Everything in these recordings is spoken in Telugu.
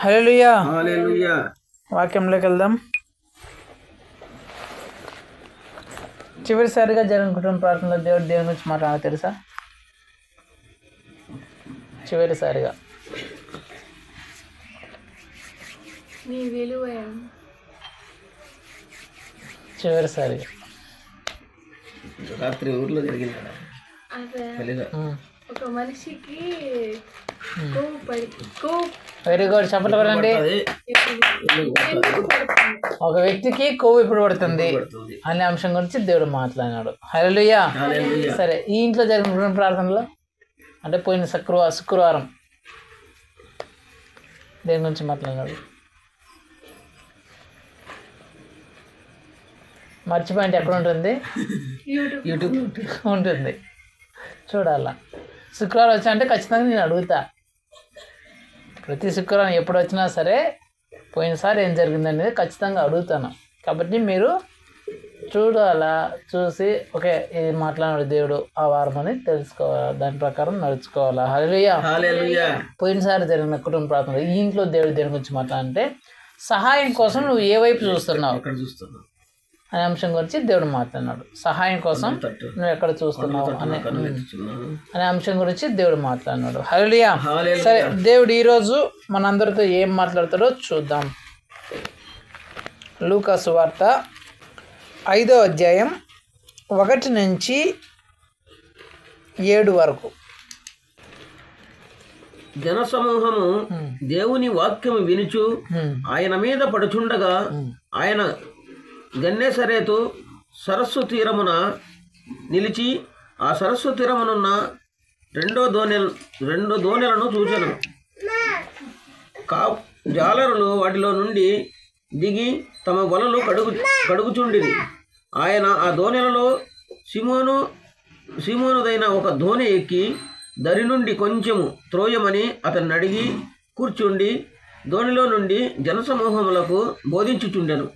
హల్లెలూయా. హల్లెలూయా. వాక్యంలోకి వెళ్దాం. చివరిసారిగా జరిగిన కుటుంబ ప్రార్థనలో దేవుని గురించి మాట్లాడాలి తెలుసా? చివరిసారిగా చివరిసారిగా రాత్రి ఊర్లో జరిగింది ఒక మనిషికి వెరీ గుడ్, చెప్పండి కదండి. ఒక వ్యక్తికి కొవ్వు ఎప్పుడు పడుతుంది అనే అంశం గురించి దేవుడు మాట్లాడినాడు. హల్లెలూయా. సరే, ఈ ఇంట్లో జరిగిన కుటుంబ ప్రార్థనలో అంటే పోయిన శుక్రవారం దేని గురించి మాట్లాడినాడు? మర్చిపోయింటే ఎక్కడ ఉంటుంది? యూట్యూబ్ ఉంటుంది, చూడాలా. శుక్రవారం వచ్చా అంటే ఖచ్చితంగా నేను అడుగుతా. ప్రతి శుక్రవారం ఎప్పుడు వచ్చినా సరే పోయినసారి ఏం జరిగిందనేది ఖచ్చితంగా అడుగుతాను. కాబట్టి మీరు చూడాలా, చూసి ఓకే ఇది మాట్లాడాడు దేవుడు ఆ వారం అని తెలుసుకోవాలా, దాని ప్రకారం నడుచుకోవాలా. హల్లెలూయా. పోయినసారి జరిగిన కుటుంబ ప్రార్థన ఈ ఇంట్లో దేవుడు దేని గురించి మాట్లాడంటే సహాయం కోసం నువ్వు ఏ వైపు చూస్తున్నావు అనే అంశం గురించి దేవుడు మాట్లాడినాడు. సహాయం కోసం నువ్వు ఎక్కడ చూస్తున్నావు అనే అంశం గురించి దేవుడు మాట్లాడినాడు. హల్లెలూయా. సరే, దేవుడు ఈరోజు మనందరితో ఏం మాట్లాడతాడో చూద్దాం. లూకా సువార్త 5వ అధ్యాయం 1 నుంచి 7 వరకు. జనసమూహము దేవుని వాక్యము వినుచు ఆయన మీద పడుచుండగా ఆయన గన్నెసరేతు సరస్సు తీరమున నిలిచి ఆ సరస్సు తీరమునున్న రెండు దోణెలను చూచెను. జాలరులు వాటిలో నుండి దిగి తమ వలలు కడుగుచుండిరి. ఆయన ఆ దోణెలలో సిమోనుదైన ఒక దోణె ఎక్కి దరి నుండి కొంచెము త్రోయమని అతన్ని అడిగి కూర్చుండి దోణిలో నుండి జనసమూహములకు బోధించుచుండెను.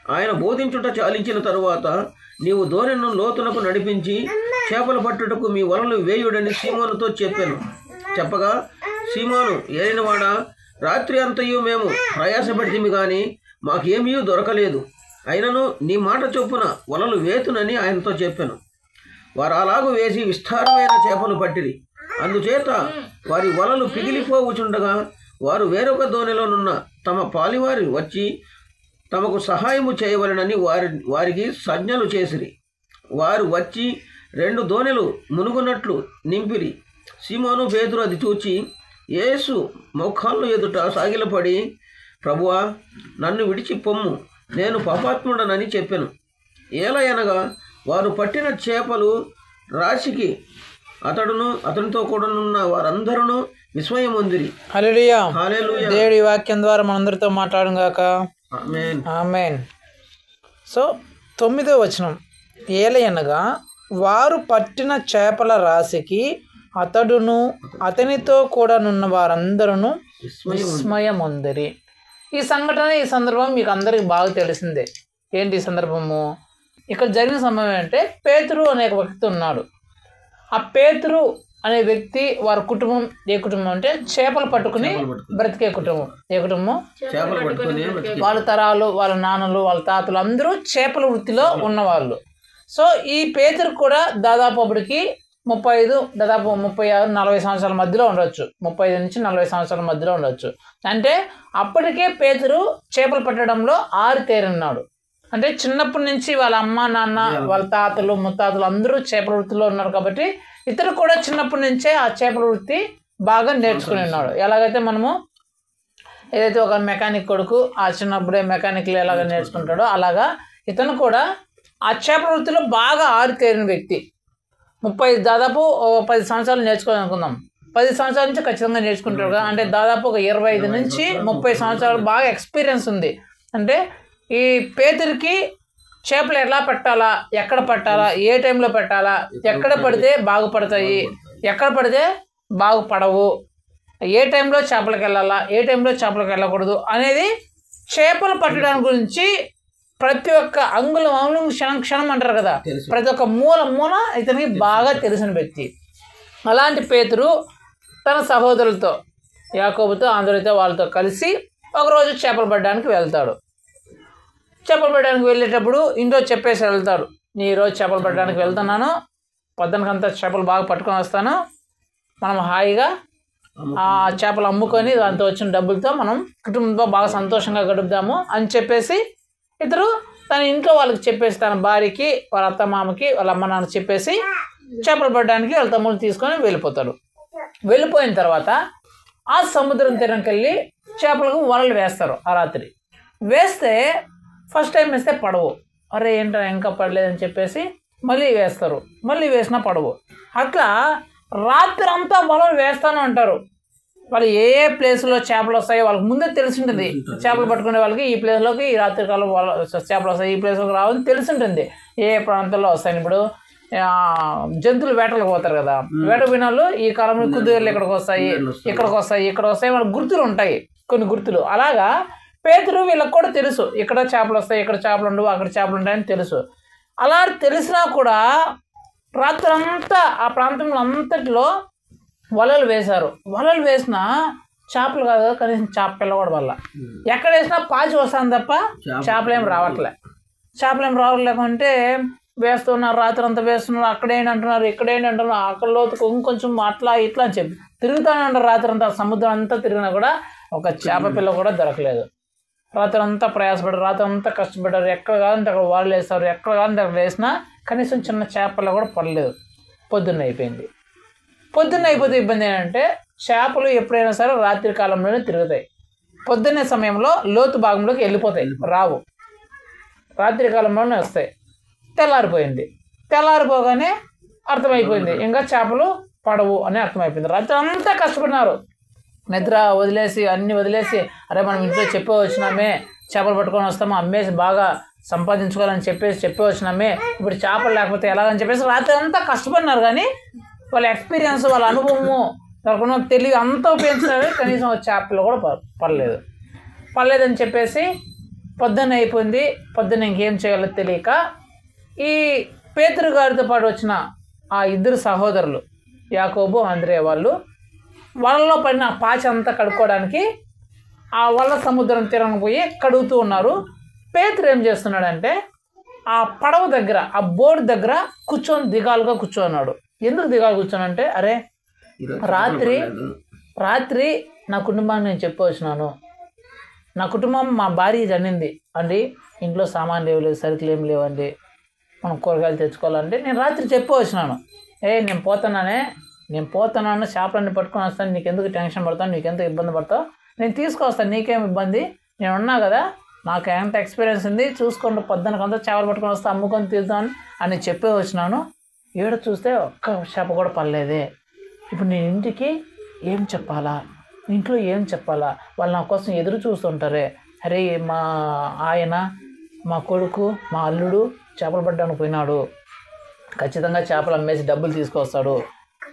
ఆయన బోధించుట చాలించిన తరువాత, నీవు దోణెను లోతునకు నడిపించి చేపలు పట్టుటకు మీ వలలు వేయుడని సీమోనుతో చెప్పగా, సీమోను, ఏలినవాడా, రాత్రి అంతయు మేము ప్రయాసపడితిమి కానీ మాకేమీ దొరకలేదు. అయినను నీ మాట చొప్పున వలలు వేతునని ఆయనతో చెప్పాను. వారు అలాగూ వేసి విస్తారమైన చేపలు పట్టిరి. అందుచేత వారి వలలు పిగిలిపోవుచుండగా వారు వేరొక దోణిలోనున్న తమ పాలివారి వచ్చి తమకు సహాయము చేయవలెనని వారికి సంజ్ఞలు చేసిరి. వారు వచ్చి 2 దోణెలు మునుగునట్లు నింపిరి. సీమోను పేతురు అది చూచి యేసు మోకాళ్ళు ఎదుట సాగిలపడి, ప్రభువా, నన్ను విడిచి పొమ్ము, నేను పాపాత్ముడనని చెప్పెను. ఏలయనగా వారు పట్టిన చేపలు రాశికి అతడును అతనితో కూడా ఉన్న వారందరూ విస్మయం పొందిరి. హల్లెలూయా. హల్లెలూయా. దేవుడి వాక్యం ద్వారా మనందరితో మాట్లాడును గాక. ఆమేన్. సో 9వ వచనం, ఏలయనగా వారు పట్టిన చేపల రాశికి అతడును అతనితో కూడా నున్న వారందరూ విస్మయమొందిరి. ఈ సంఘటన, ఈ సందర్భం మీకు అందరికి బాగా తెలిసిందే. ఏంటి ఈ సందర్భము? ఇక్కడ జరిగిన సంభవం ఏంటంటే, పేతురు అనే ఒక వ్యక్తి ఉన్నాడు. ఆ పేతురు అనే వ్యక్తి వారి కుటుంబం ఏ కుటుంబం అంటే చేపలు పట్టుకుని బ్రతికే కుటుంబం. ఏ కుటుంబం? వాళ్ళ తరాలు, వాళ్ళ నాన్నలు, వాళ్ళ తాతలు అందరూ చేపల వృత్తిలో ఉన్నవాళ్ళు. సో ఈ పేతురు కూడా దాదాపు అప్పటికి 36-40 సంవత్సరాల మధ్యలో ఉండొచ్చు. 35 నుంచి 40 సంవత్సరాల మధ్యలో ఉండొచ్చు. అంటే అప్పటికే పేతురు చేపలు పట్టడంలో ఆరితేరినాడు. అంటే చిన్నప్పటి నుంచి వాళ్ళ అమ్మ నాన్న, వాళ్ళ తాతలు ముత్తాతలు అందరూ చేపల వృత్తిలో ఉన్నారు. కాబట్టి ఇతను కూడా చిన్నప్పటి నుంచే ఆ చేపల వృత్తి బాగా నేర్చుకుని ఉన్నాడు. ఎలాగైతే మనము ఏదైతే ఒక మెకానిక్ కొడుకు ఆ చిన్నప్పుడే మెకానిక్లు ఎలాగ నేర్చుకుంటాడో అలాగా ఇతను కూడా ఆ చేపల వృత్తిలో బాగా ఆరితేరిన వ్యక్తి. దాదాపు 10 సంవత్సరాలు నేర్చుకోవాలనుకుందాం. 10 సంవత్సరాల నుంచి ఖచ్చితంగా నేర్చుకుంటాడు కదా. అంటే దాదాపు ఒక 25 నుంచి 30 సంవత్సరాలు బాగా ఎక్స్పీరియన్స్ ఉంది. అంటే ఈ పేతురికి చేపలు ఎలా పట్టాలా, ఎక్కడ పట్టాలా, ఏ టైంలో పెట్టాలా, ఎక్కడ పడితే బాగుపడతాయి, ఎక్కడ పడితే బాగుపడవు, ఏ టైంలో చేపలకు వెళ్ళాలా, ఏ టైంలో చేపలకు వెళ్ళకూడదు అనేది చేపలు పట్టడానికి గురించి ప్రతి ఒక్క అంగుళం క్షణం అంటారు కదా, ప్రతి ఒక్క మూల ఇతనికి బాగా తెలిసిన వ్యక్తి. అలాంటి పేతురు తన సహోదరులతో యాకోబుతో అందరితో వాళ్ళతో కలిసి ఒకరోజు చేపలు పట్టడానికి వెళ్తాడు. చేపలు పట్టడానికి వెళ్ళేటప్పుడు ఇంట్లో చెప్పేసి వెళ్తాడు, నేను ఈరోజు చేపలు పట్టడానికి వెళ్తున్నాను, పొద్దునకంతా చేపలు బాగా పట్టుకొని వస్తాను, మనం హాయిగా ఆ చేపలు అమ్ముకొని దాంతో వచ్చిన డబ్బులతో మనం కుటుంబంతో బాగా సంతోషంగా గడుపుదాము అని చెప్పేసి ఇతరు తన ఇంట్లో వాళ్ళకి చెప్పేసి, తన భార్యకి, వాళ్ళ అత్త మామకి, వాళ్ళ అమ్మ నాన్న చెప్పేసి చేపలు పట్టడానికి వాళ్ళ తమ్ముళ్ళు తీసుకొని వెళ్ళిపోతాడు. వెళ్ళిపోయిన తర్వాత ఆ సముద్రం తీరంకి వెళ్ళి చేపలకు వలలు వేస్తారు. ఆ రాత్రి వేస్తే ఫస్ట్ టైం వేస్తే పడవు, అరే ఏంటో ఇంకా పడలేదని చెప్పేసి మళ్ళీ వేస్తారు, మళ్ళీ వేసినా పడవు. అట్లా రాత్రి అంతా వలలు వేస్తాను అంటారు. వాళ్ళు ఏ ఏ ప్లేస్లో చేపలు వస్తాయో వాళ్ళకి ముందే తెలిసి ఉంటుంది. చేపలు పట్టుకునే వాళ్ళకి ఈ ప్లేస్లోకి ఈ రాత్రికాలం చేపలు వస్తాయి, ఈ ప్లేస్లోకి రావని తెలిసి ఉంటుంది ఏ ప్రాంతాల్లో వస్తాయి. ఇప్పుడు జంతువులు వేటలకు పోతారు కదా, వేట పోయినాళ్ళు ఈ కాలంలో కుదురులు ఇక్కడికి వస్తాయి, ఇక్కడికి వస్తాయి, ఇక్కడ వస్తాయి, వాళ్ళకి గుర్తులు ఉంటాయి, కొన్ని గుర్తులు. అలాగా పేతురు వీళ్ళకి కూడా తెలుసు, ఇక్కడ చేపలు వస్తాయి, ఇక్కడ చేపలు ఉండవు, అక్కడ చేపలు ఉంటాయని తెలుసు. అలా తెలిసినా కూడా రాత్రంతా ఆ ప్రాంతంలో అంతటిలో వలలు వేశారు. వలలు వేసినా చేపలు కాదు, కనీసం చేప పిల్ల కూడా వల్ల ఎక్కడ వేసినా పాచి వస్తాను తప్ప చేపలేం రావట్లే. చేపలేం రావట్లేకుంటే వేస్తున్నారు, రాత్రి అంతా వేస్తున్నారు, అక్కడేంటి అంటున్నారు, ఇక్కడేంటి అంటున్నారు, అక్కడ లోతుకు ఇంకొంచెం అట్లా ఇట్లా అని చెప్పి తిరుగుతూనే ఉంటారు. రాత్రి అంతా సముద్రం అంతా తిరిగినా కూడా ఒక చేప పిల్ల కూడా దొరకలేదు. రాత్రి అంతా ప్రయాసపడ్డారు, రాత్రి అంతా కష్టపడ్డారు, ఎక్కడ కాదంటే అక్కడ వాళ్ళు వేస్తారు, ఎక్కడ కాదంటే అక్కడ వేసినా కనీసం చిన్న చేపల కూడా పడలేదు. పొద్దున్న అయిపోయింది. పొద్దున్న అయిపోతే ఇబ్బంది ఏంటంటే చేపలు ఎప్పుడైనా సరే రాత్రి కాలంలోనే తిరుగుతాయి, పొద్దున్నే సమయంలో లోతు భాగంలోకి వెళ్ళిపోతాయి, రావు, రాత్రి కాలంలోనే వస్తాయి. తెల్లారిపోయింది. తెల్లారిపోగానే అర్థమైపోయింది ఇంకా చేపలు పడవు అని అర్థమైపోయింది. రాత్రి అంతా కష్టపడినారు, నిద్ర వదిలేసి అన్నీ వదిలేసి, అరే మనం ఇంట్లో చెప్పే వచ్చినామే, చేపలు పట్టుకొని వస్తాము, అమ్మేసి బాగా సంపాదించుకోవాలని చెప్పే వచ్చినామే, ఇప్పుడు చేపలు లేకపోతే ఎలాగని చెప్పేసి రాత్రి అంతా కష్టపడినారు. కానీ వాళ్ళ ఎక్స్పీరియన్స్, వాళ్ళ అనుభవము, వాళ్ళకున్న తెలివి అంతా ఉపయోగించినారు, కనీసం చేపలు కూడా పడలేదని చెప్పేసి పొద్దున్న అయిపోయింది. పొద్దున్న ఇంకేం చేయాలో తెలియక ఈ పేతురు గారితో పాటు వచ్చిన ఆ ఇద్దరు సహోదరులు యాకోబు, అంద్రే వాళ్ళు వాళ్ళలో పడిన పాచి అంతా కడుక్కోవడానికి ఆ వల్ల సముద్రం తీరానికి పోయి కడుగుతూ ఉన్నారు. పేతురు ఏం చేస్తున్నాడంటే ఆ పడవ దగ్గర, ఆ బోర్డు దగ్గర దిగాలుగా కూర్చోన్నాడు. ఎందుకు దిగాలు కూర్చోనంటే, అరే రాత్రి నా కుటుంబాన్ని నేను చెప్పొచ్చినాను, నా కుటుంబం మా భార్య జనింది అండి, ఇంట్లో సామాన్లు ఏమి లేవు, సరుకులు ఏమి లేవండి, మనం కూరగాయలు తెచ్చుకోవాలంటే నేను రాత్రి చెప్పొచ్చినాను, నేను పోతున్నాను, చేపలన్నీ పట్టుకొని వస్తాను, నీకెందుకు టెన్షన్ పడతాను, నీకెందుకు ఇబ్బంది పడతావు, నేను తీసుకొస్తాను, నీకేం ఇబ్బంది, నేను ఉన్నా కదా, నాకు ఎంత ఎక్స్పీరియన్స్ ఉంది, చూసుకోండి, పొద్దునకంతా చేపలు పట్టుకొని వస్తా, అమ్ముకొని తీద్దామని అని చెప్పే వచ్చినాను. ఏడ చూస్తే ఒక్క చేప కూడా పడలేదే. ఇప్పుడు నేను ఇంటికి ఏం చెప్పాలా, ఇంట్లో ఏం చెప్పాలా, వాళ్ళు నా కోసం ఎదురు చూస్తుంటారే, అరే మా ఆయన, మా కొడుకు, మా అల్లుడు చేపలు పట్టడానికి పోయినాడు, ఖచ్చితంగా చేపలు అమ్మేసి డబ్బులు తీసుకొస్తాడు,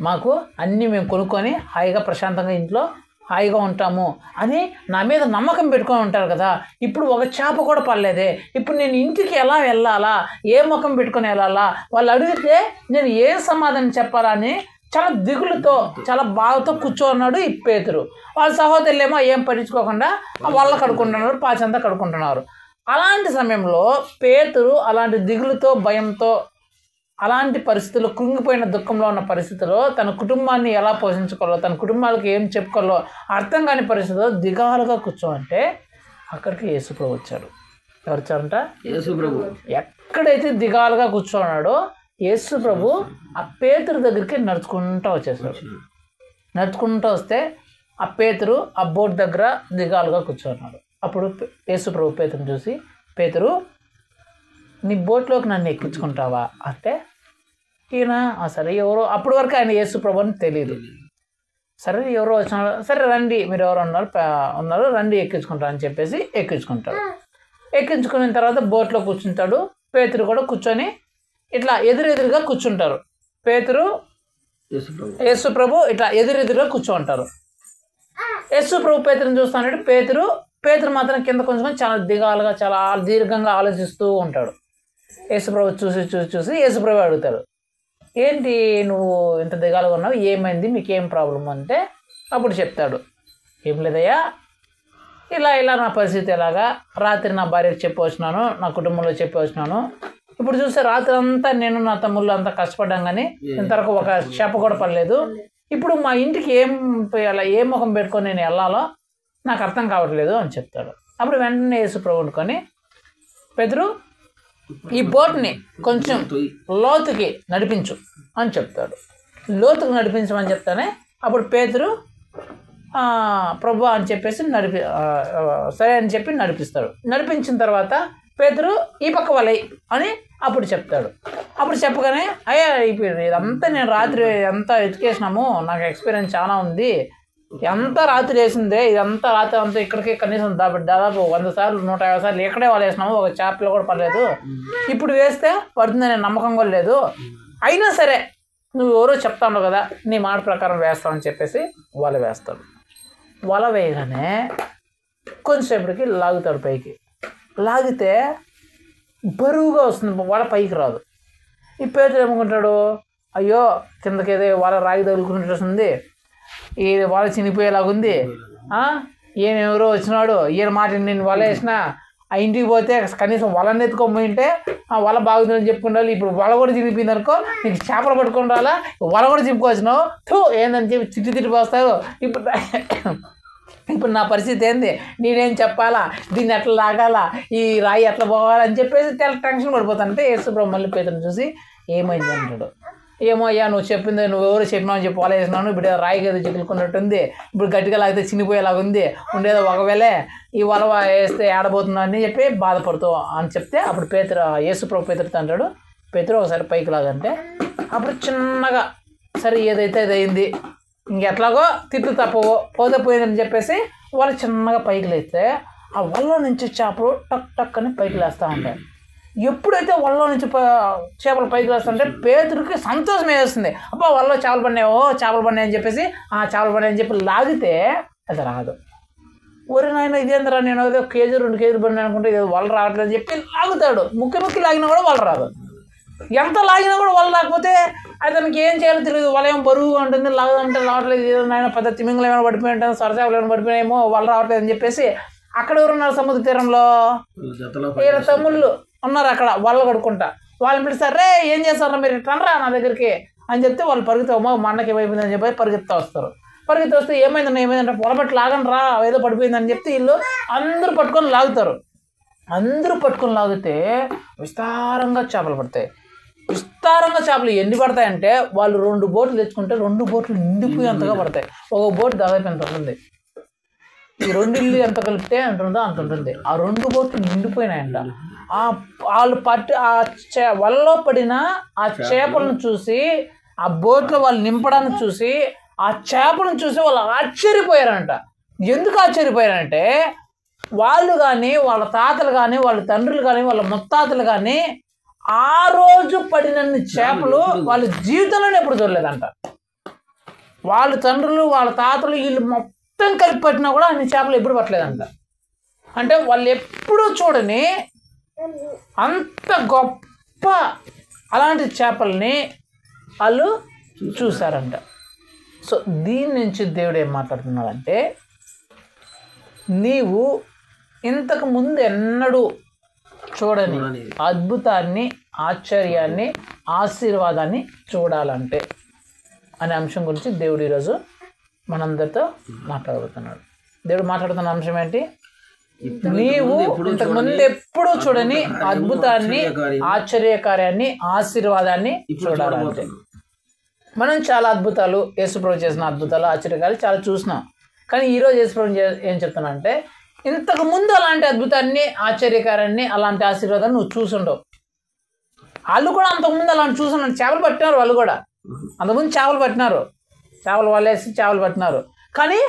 మాకు అన్నీ మేము కొనుక్కొని హాయిగా ప్రశాంతంగా ఇంట్లో హాయిగా ఉంటాము అని నా మీద నమ్మకం పెట్టుకొని ఉంటారు కదా, ఇప్పుడు ఒక చేప కూడా పడలేదే, ఇప్పుడు నేను ఇంటికి ఎలా వెళ్ళాలా, ఏ ముఖం పెట్టుకొని వెళ్ళాలా, వాళ్ళు అడిగితే నేను ఏం సమాధానం చెప్పాలా అని చాలా దిగులుతో, చాలా బాధతో కూర్చోన్నాడు ఈ పేతురు. వాళ్ళ సహోదరులేమో ఏం పట్టించుకోకుండా వాళ్ళ కడుక్కుంటున్నారు, పాచంతా కడుక్కుంటున్నారు. అలాంటి సమయంలో పేతురు అలాంటి దిగులుతో, భయంతో, అలాంటి పరిస్థితుల్లో, కృంగిపోయిన దుఃఖంలో ఉన్న పరిస్థితుల్లో తన కుటుంబాన్ని ఎలా పోషించుకోవాలో, తన కుటుంబాలకు ఏం చెప్పుకోవాలో అర్థం కాని పరిస్థితుల్లో దిగాలుగా కూర్చోంటే అక్కడికి యేసుప్రభు వచ్చాడు. ఎవరు వచ్చారంట? యేసుప్రభు. ఎక్కడైతే దిగాలుగా కూర్చోన్నాడో యేసుప్రభు ఆ పేతురు దగ్గరికి నడుచుకుంటూ వచ్చేసాడు. నడుచుకుంటూ వస్తే ఆ పేతురు ఆ బోట్ దగ్గర దిగాలుగా కూర్చోన్నాడు. అప్పుడు యేసుప్రభు పేతురుని చూసి, పేతురు నీ బోట్లోకి నన్ను ఎక్కించుకుంటావా అంటే, ఈయన సరే ఎవరో, అప్పటి వరకు ఆయన యేసుప్రభు అని తెలియదు, సరే ఎవరో వచ్చినారు, సరే రండి, మీరు ఎవరు ఉన్నారు రండి ఎక్కించుకుంటారు అని చెప్పేసి ఎక్కించుకుంటాడు. ఎక్కించుకున్న తర్వాత బోట్లో కూర్చుంటాడు. పేతురు కూడా కూర్చొని ఇట్లా ఎదురెదురుగా కూర్చుంటారు. పేతురు, యేసుప్రభు ఇట్లా ఎదురెదురుగా కూర్చోంటారు. యేసుప్రభు పేతురుని చూస్తానంటే పేతురు మాత్రం కింద కొంచెం చాలా దిగాలుగా, చాలా దీర్ఘంగా ఆలోచిస్తూ ఉంటాడు. యేసుప్రభు చూసి యేసుప్రభు అడుగుతాడు, ఏంటి నువ్వు ఇంత దిగాలుగా ఉన్నావు, ఏమైంది, మీకేం ప్రాబ్లం అంటే అప్పుడు చెప్తాడు, ఏం లేదయ్యా, ఇలా నా పరిస్థితి ఎలాగా, రాత్రి నా భార్యకు చెప్పి వచ్చినాను, నా కుటుంబంలో చెప్పి వచ్చినాను. ఇప్పుడు చూస్తే రాత్రి అంతా నేను నా తమ్ముళ్ళు అంతా కష్టపడ్డాం, కానీ ఇంతవరకు ఒక చేప కూడా పడలేదు. ఇప్పుడు మా ఇంటికి ఏం పోయాలా, ఏ ముఖం పెట్టుకొని నేను వెళ్ళాలో నాకు అర్థం కావట్లేదు అని చెప్తాడు. అప్పుడు వెంటనే యేసు ప్రభువుని పేతురు ఈ బోట్ని కొంచెం లోతుకి నడిపించు అని చెప్తాడు. లోతుకు నడిపించమని చెప్తానే అప్పుడు పేతురు ప్రభు అని చెప్పేసి సరే అని చెప్పి నడిపిస్తాడు. నడిపించిన తర్వాత పేతురు ఈ పక్క వలై అని అప్పుడు చెప్తాడు. అప్పుడు చెప్పగానే అయ్యా ఇప్పుడు ఇదంతా నేను రాత్రి అంతా ఎత్తుకేసినాము, నాకు ఎక్స్పీరియన్స్ చాలా ఉంది, ఎంత రాత్రి వేసిందే, ఇదంతా రాత్రి అంతా ఇక్కడికి కనీసం దాదాపు 100 సార్లు 150 సార్లు ఇక్కడే వాళ్ళు వేసినాము, ఒక చేపలో కూడా పడలేదు. ఇప్పుడు వేస్తే పడుతుందనే నమ్మకం కూడా లేదు. అయినా సరే నువ్వు ఎవరో చెప్తాను కదా, నీ మాట ప్రకారం వేస్తావని చెప్పేసి వల వేస్తాడు. వల వేయగానే కొంచెంసేపటికి లాగుతాడు పైకి. లాగితే బరువుగా వస్తుంది, వల పైకి రాదు. ఈ పేతురు ఏమనుకుంటాడు, అయ్యో కిందకేదో వల రాగి తగులుకున్నట్టుంది, ఈ వల చినిపోయేలాగుంది, ఈయనెవరో వచ్చినాడు, ఈయన మాట నేను వల వేసినా ఆ ఇంటికి పోతే కనీసం వలని ఎత్తుకోపోయింటే ఆ వల బాగుందని చెప్పుకుంటారు. ఇప్పుడు వల కూడా చినిపోయింది అనుకో, నీకు చేపలు పట్టుకొని రాలా, వల కూడా చిప్పుకొచ్చినావు, ఏందని చెప్పి తిట్టి పోస్తారు. ఇప్పుడు నా పరిస్థితి ఏంది, నేనేం చెప్పాలా, దీన్ని ఎట్లా లాగాలా, ఈ రాయి ఎట్లా పోవాలని చెప్పేసి టెన్షన్ పడిపోతానంటే యేసు ప్రభు మళ్ళీ పేతురుని చూసి ఏమైంది అంటాడు. ఏమో అయ్యా నువ్వు చెప్పింది, నువ్వు ఎవరు చెప్పినావు అని చెప్పి వల వేసినాను, ఇప్పుడు రాయి కదా చిక్కుకున్నట్టుంది, ఇప్పుడు గట్టిగా లాగితే చినిపోయేలాగా ఉంది, ఉండేదో ఒకవేళ ఈ వల వేస్తే ఏడబోతుందా అని చెప్పి బాధపడుతూ అని చెప్తే అప్పుడు యేసు ప్రభు పేతురుతో అంటాడు, పేతురు ఒకసారి పైకి లాగంటే అప్పుడు చిన్నగా సరే ఏదైతే అది అయింది, ఇంకెట్లాగో తిట్టు తప్పవో పోతే పోయిందని చెప్పేసి వాళ్ళు చిన్నగా పైకి లేస్తే ఆ వల్ల నుంచి చేపలు టక్ టక్ అని పైకి లేస్తూ ఉంటాయి. ఎప్పుడైతే వల్ల నుంచి చేపలు పైకి లేస్తుంటే పేతురికి సంతోషం వేస్తుంది. అబ్బా వల్ల చేపలు పడినాయి అని చెప్పేసి చేపలు పడినాయి అని చెప్పి లాగితే అది రాదు. ఒరి నాయన ఇదేంద్రా, నేను ఏదో 1 కేజీ 2 కేజీలు పడినా అనుకుంటే ఇది వల్ల రావట్లేదు అని చెప్పి లాగుతాడు. ముక్కి లాగినా కూడా వల్ల రాదు. ఎంత లాగినా కూడా వల్ల రాకపోతే అతనికి ఏం చేయాలో తెలియదు. వల ఏమో బరువుగా ఉంటుంది, లాగదంటే రావట్లేదు, ఏదో నాయన పెద్ద తిమింగలు ఏమైనా పడిపోయి ఉంటాను, సొరచేపలు ఏమైనా పడిపోయినాయేమో, వల్ల రావట్లేదు అని చెప్పేసి అక్కడ ఎవరున్నారు సముద్ర తీరంలో 20 తమ్ముళ్ళు ఉన్నారు. అక్కడ వల్ల కడుక్కుంటా వాళ్ళని పిలుస్తారు, రే ఏం చేస్తారా మీరు ఇట్లా నా దగ్గరికి అని చెప్తే వాళ్ళు పరిగెత్తా, మా అన్నకి ఏమైపోయింది అని చెప్పి పరిగెత్తా వస్తారు. పరిగెత్తి వస్తే ఏమైందంటే పొలబట్టి లాగని రా, ఏదో పడిపోయిందని చెప్తే వీళ్ళు అందరూ పట్టుకొని లాగుతారు. అందరూ పట్టుకొని లాగితే విస్తారంగా చేపలు పడతాయి. విస్తారంగా చేపలు ఎన్ని పడతాయంటే వాళ్ళు 2 బోట్లు తెచ్చుకుంటే 2 బోట్లు నిండిపోయి అంతగా పడతాయి. ఒక బోట్ దాదాపు ఎంత ఉంటుంది, ఈ 2 ఇల్లు ఎంత కలిపితే ఎంత ఉందో అంత ఉంటుంది. ఆ 2 బోట్లు నిండిపోయినాయంట. వాళ్ళు వలలో పడిన ఆ చేపలను చూసి, ఆ బోట్లో వాళ్ళు నింపడాన్ని చూసి, ఆ చేపలను చూసి వాళ్ళు ఆశ్చర్యపోయారంట. ఎందుకు ఆశ్చర్యపోయారంటే వాళ్ళు కానీ వాళ్ళ తాతలు కానీ వాళ్ళ తండ్రులు కానీ వాళ్ళ ముత్తాతలు కానీ ఆ రోజు పడినన్ని చేపలు వాళ్ళ జీవితంలోనే ఎప్పుడు చూడలేదంట. వాళ్ళ తండ్రులు వాళ్ళ తాతలు వీళ్ళు మొత్తం కలిపి పట్టినా కూడా అన్ని చేపలు ఎప్పుడు పట్టలేదంట. అంటే వాళ్ళు ఎప్పుడూ చూడని అంత గొప్ప అలాంటి చేపల్ని వాళ్ళు చూశారంట. సో దీని నుంచి దేవుడు ఏం మాట్లాడుతున్నాడంటే, నీవు ఇంతకు ముందు ఎన్నడూ చూడని అద్భుతాన్ని, ఆశ్చర్యాన్ని, ఆశీర్వాదాన్ని చూడాలంటే అనే అంశం గురించి దేవుడు ఈరోజు మనందరితో మాట్లాడబోతున్నాడు. దేవుడు మాట్లాడుతున్న అంశం ఏంటి, నీవు ఇంతకు ముందు ఎప్పుడూ చూడని అద్భుతాన్ని, ఆశ్చర్యకార్యాన్ని, ఆశీర్వాదాన్ని చూడాలంటే. మనం చాలా అద్భుతాలు, యేసుప్రభు చేసిన అద్భుతాలు, ఆశ్చర్యకార్యాలు చాలా చూసినాం. కానీ ఈరోజు యేసుప్రభు ఏం చెప్తున్నా అంటే, ఇంతకు ముందు అలాంటి అద్భుతాన్ని, ఆశ్చర్యకారాన్ని, అలాంటి ఆశీర్వాదాన్ని నువ్వు చూసుండవు. వాళ్ళు కూడా అంతకుముందు అలాంటి చూసున్నాడు. చేపలు పట్టినారు, వాళ్ళు కూడా అంతకుముందు చేపలు పట్టినారు, చేపలు వలేసి చేపలు పట్టినారు. కానీ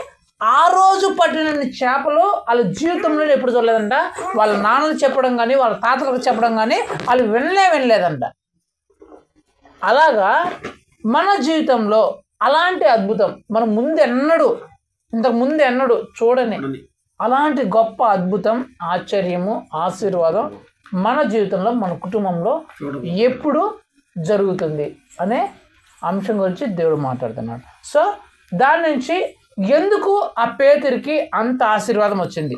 ఆ రోజు పట్టినన్ని చేపలు వాళ్ళ జీవితంలో ఎప్పుడు చూడలేదంట. వాళ్ళ నాన్నలు చెప్పడం కానీ వాళ్ళ తాతలకు చెప్పడం కానీ వాళ్ళు వినలేదంట. అలాగా మన జీవితంలో అలాంటి అద్భుతం మనం ఇంతకు ముందు ఎన్నడూ చూడని అలాంటి గొప్ప అద్భుతం, ఆశ్చర్యము, ఆశీర్వాదం మన జీవితంలో, మన కుటుంబంలో ఎప్పుడు జరుగుతుంది అనే అంశం గురించి దేవుడు మాట్లాడుతున్నాడు. సో దాని నుంచి ఎందుకు ఆ పేతురికి అంత ఆశీర్వాదం వచ్చింది,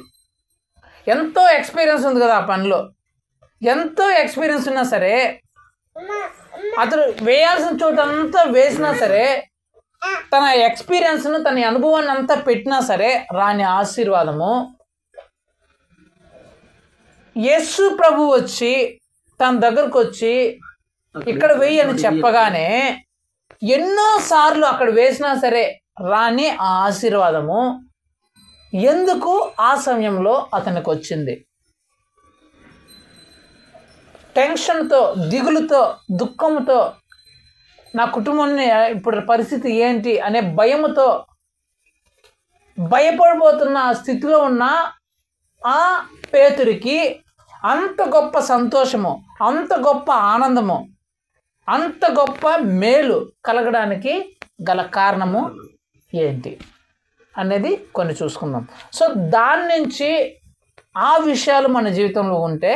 ఎంతో ఎక్స్పీరియన్స్ ఉంది కదా ఆ పనిలో. ఎంతో ఎక్స్పీరియన్స్ ఉన్నా సరే, అతడు వేయాల్సిన చోట అంతా వేసినా సరే, తన ఎక్స్పీరియన్స్ను తన అనుభవాన్ని అంతా పెట్టినా సరే రాని ఆశీర్వాదము యేసు ప్రభు వచ్చి తన దగ్గరకు వచ్చి ఇక్కడ వెయ్యి అని చెప్పగానే ఎన్నోసార్లు అక్కడ వేసినా సరే రాని ఆ ఆశీర్వాదము ఎందుకు ఆ సమయంలో అతనికి వచ్చింది? టెన్షన్తో, దిగులుతో, దుఃఖంతో, నా కుటుంబాన్ని ఇప్పుడు పరిస్థితి ఏంటి అనే భయముతో భయపడిపోతున్న స్థితిలో ఉన్న ఆ పేతురికి అంత గొప్ప సంతోషము, అంత గొప్ప ఆనందము, అంత గొప్ప మేలు కలగడానికి గల కారణము ఏంటి అనేది కొన్ని చూసుకుందాం. సో దాని నుంచి ఆ విషయాలు మన జీవితంలో ఉంటే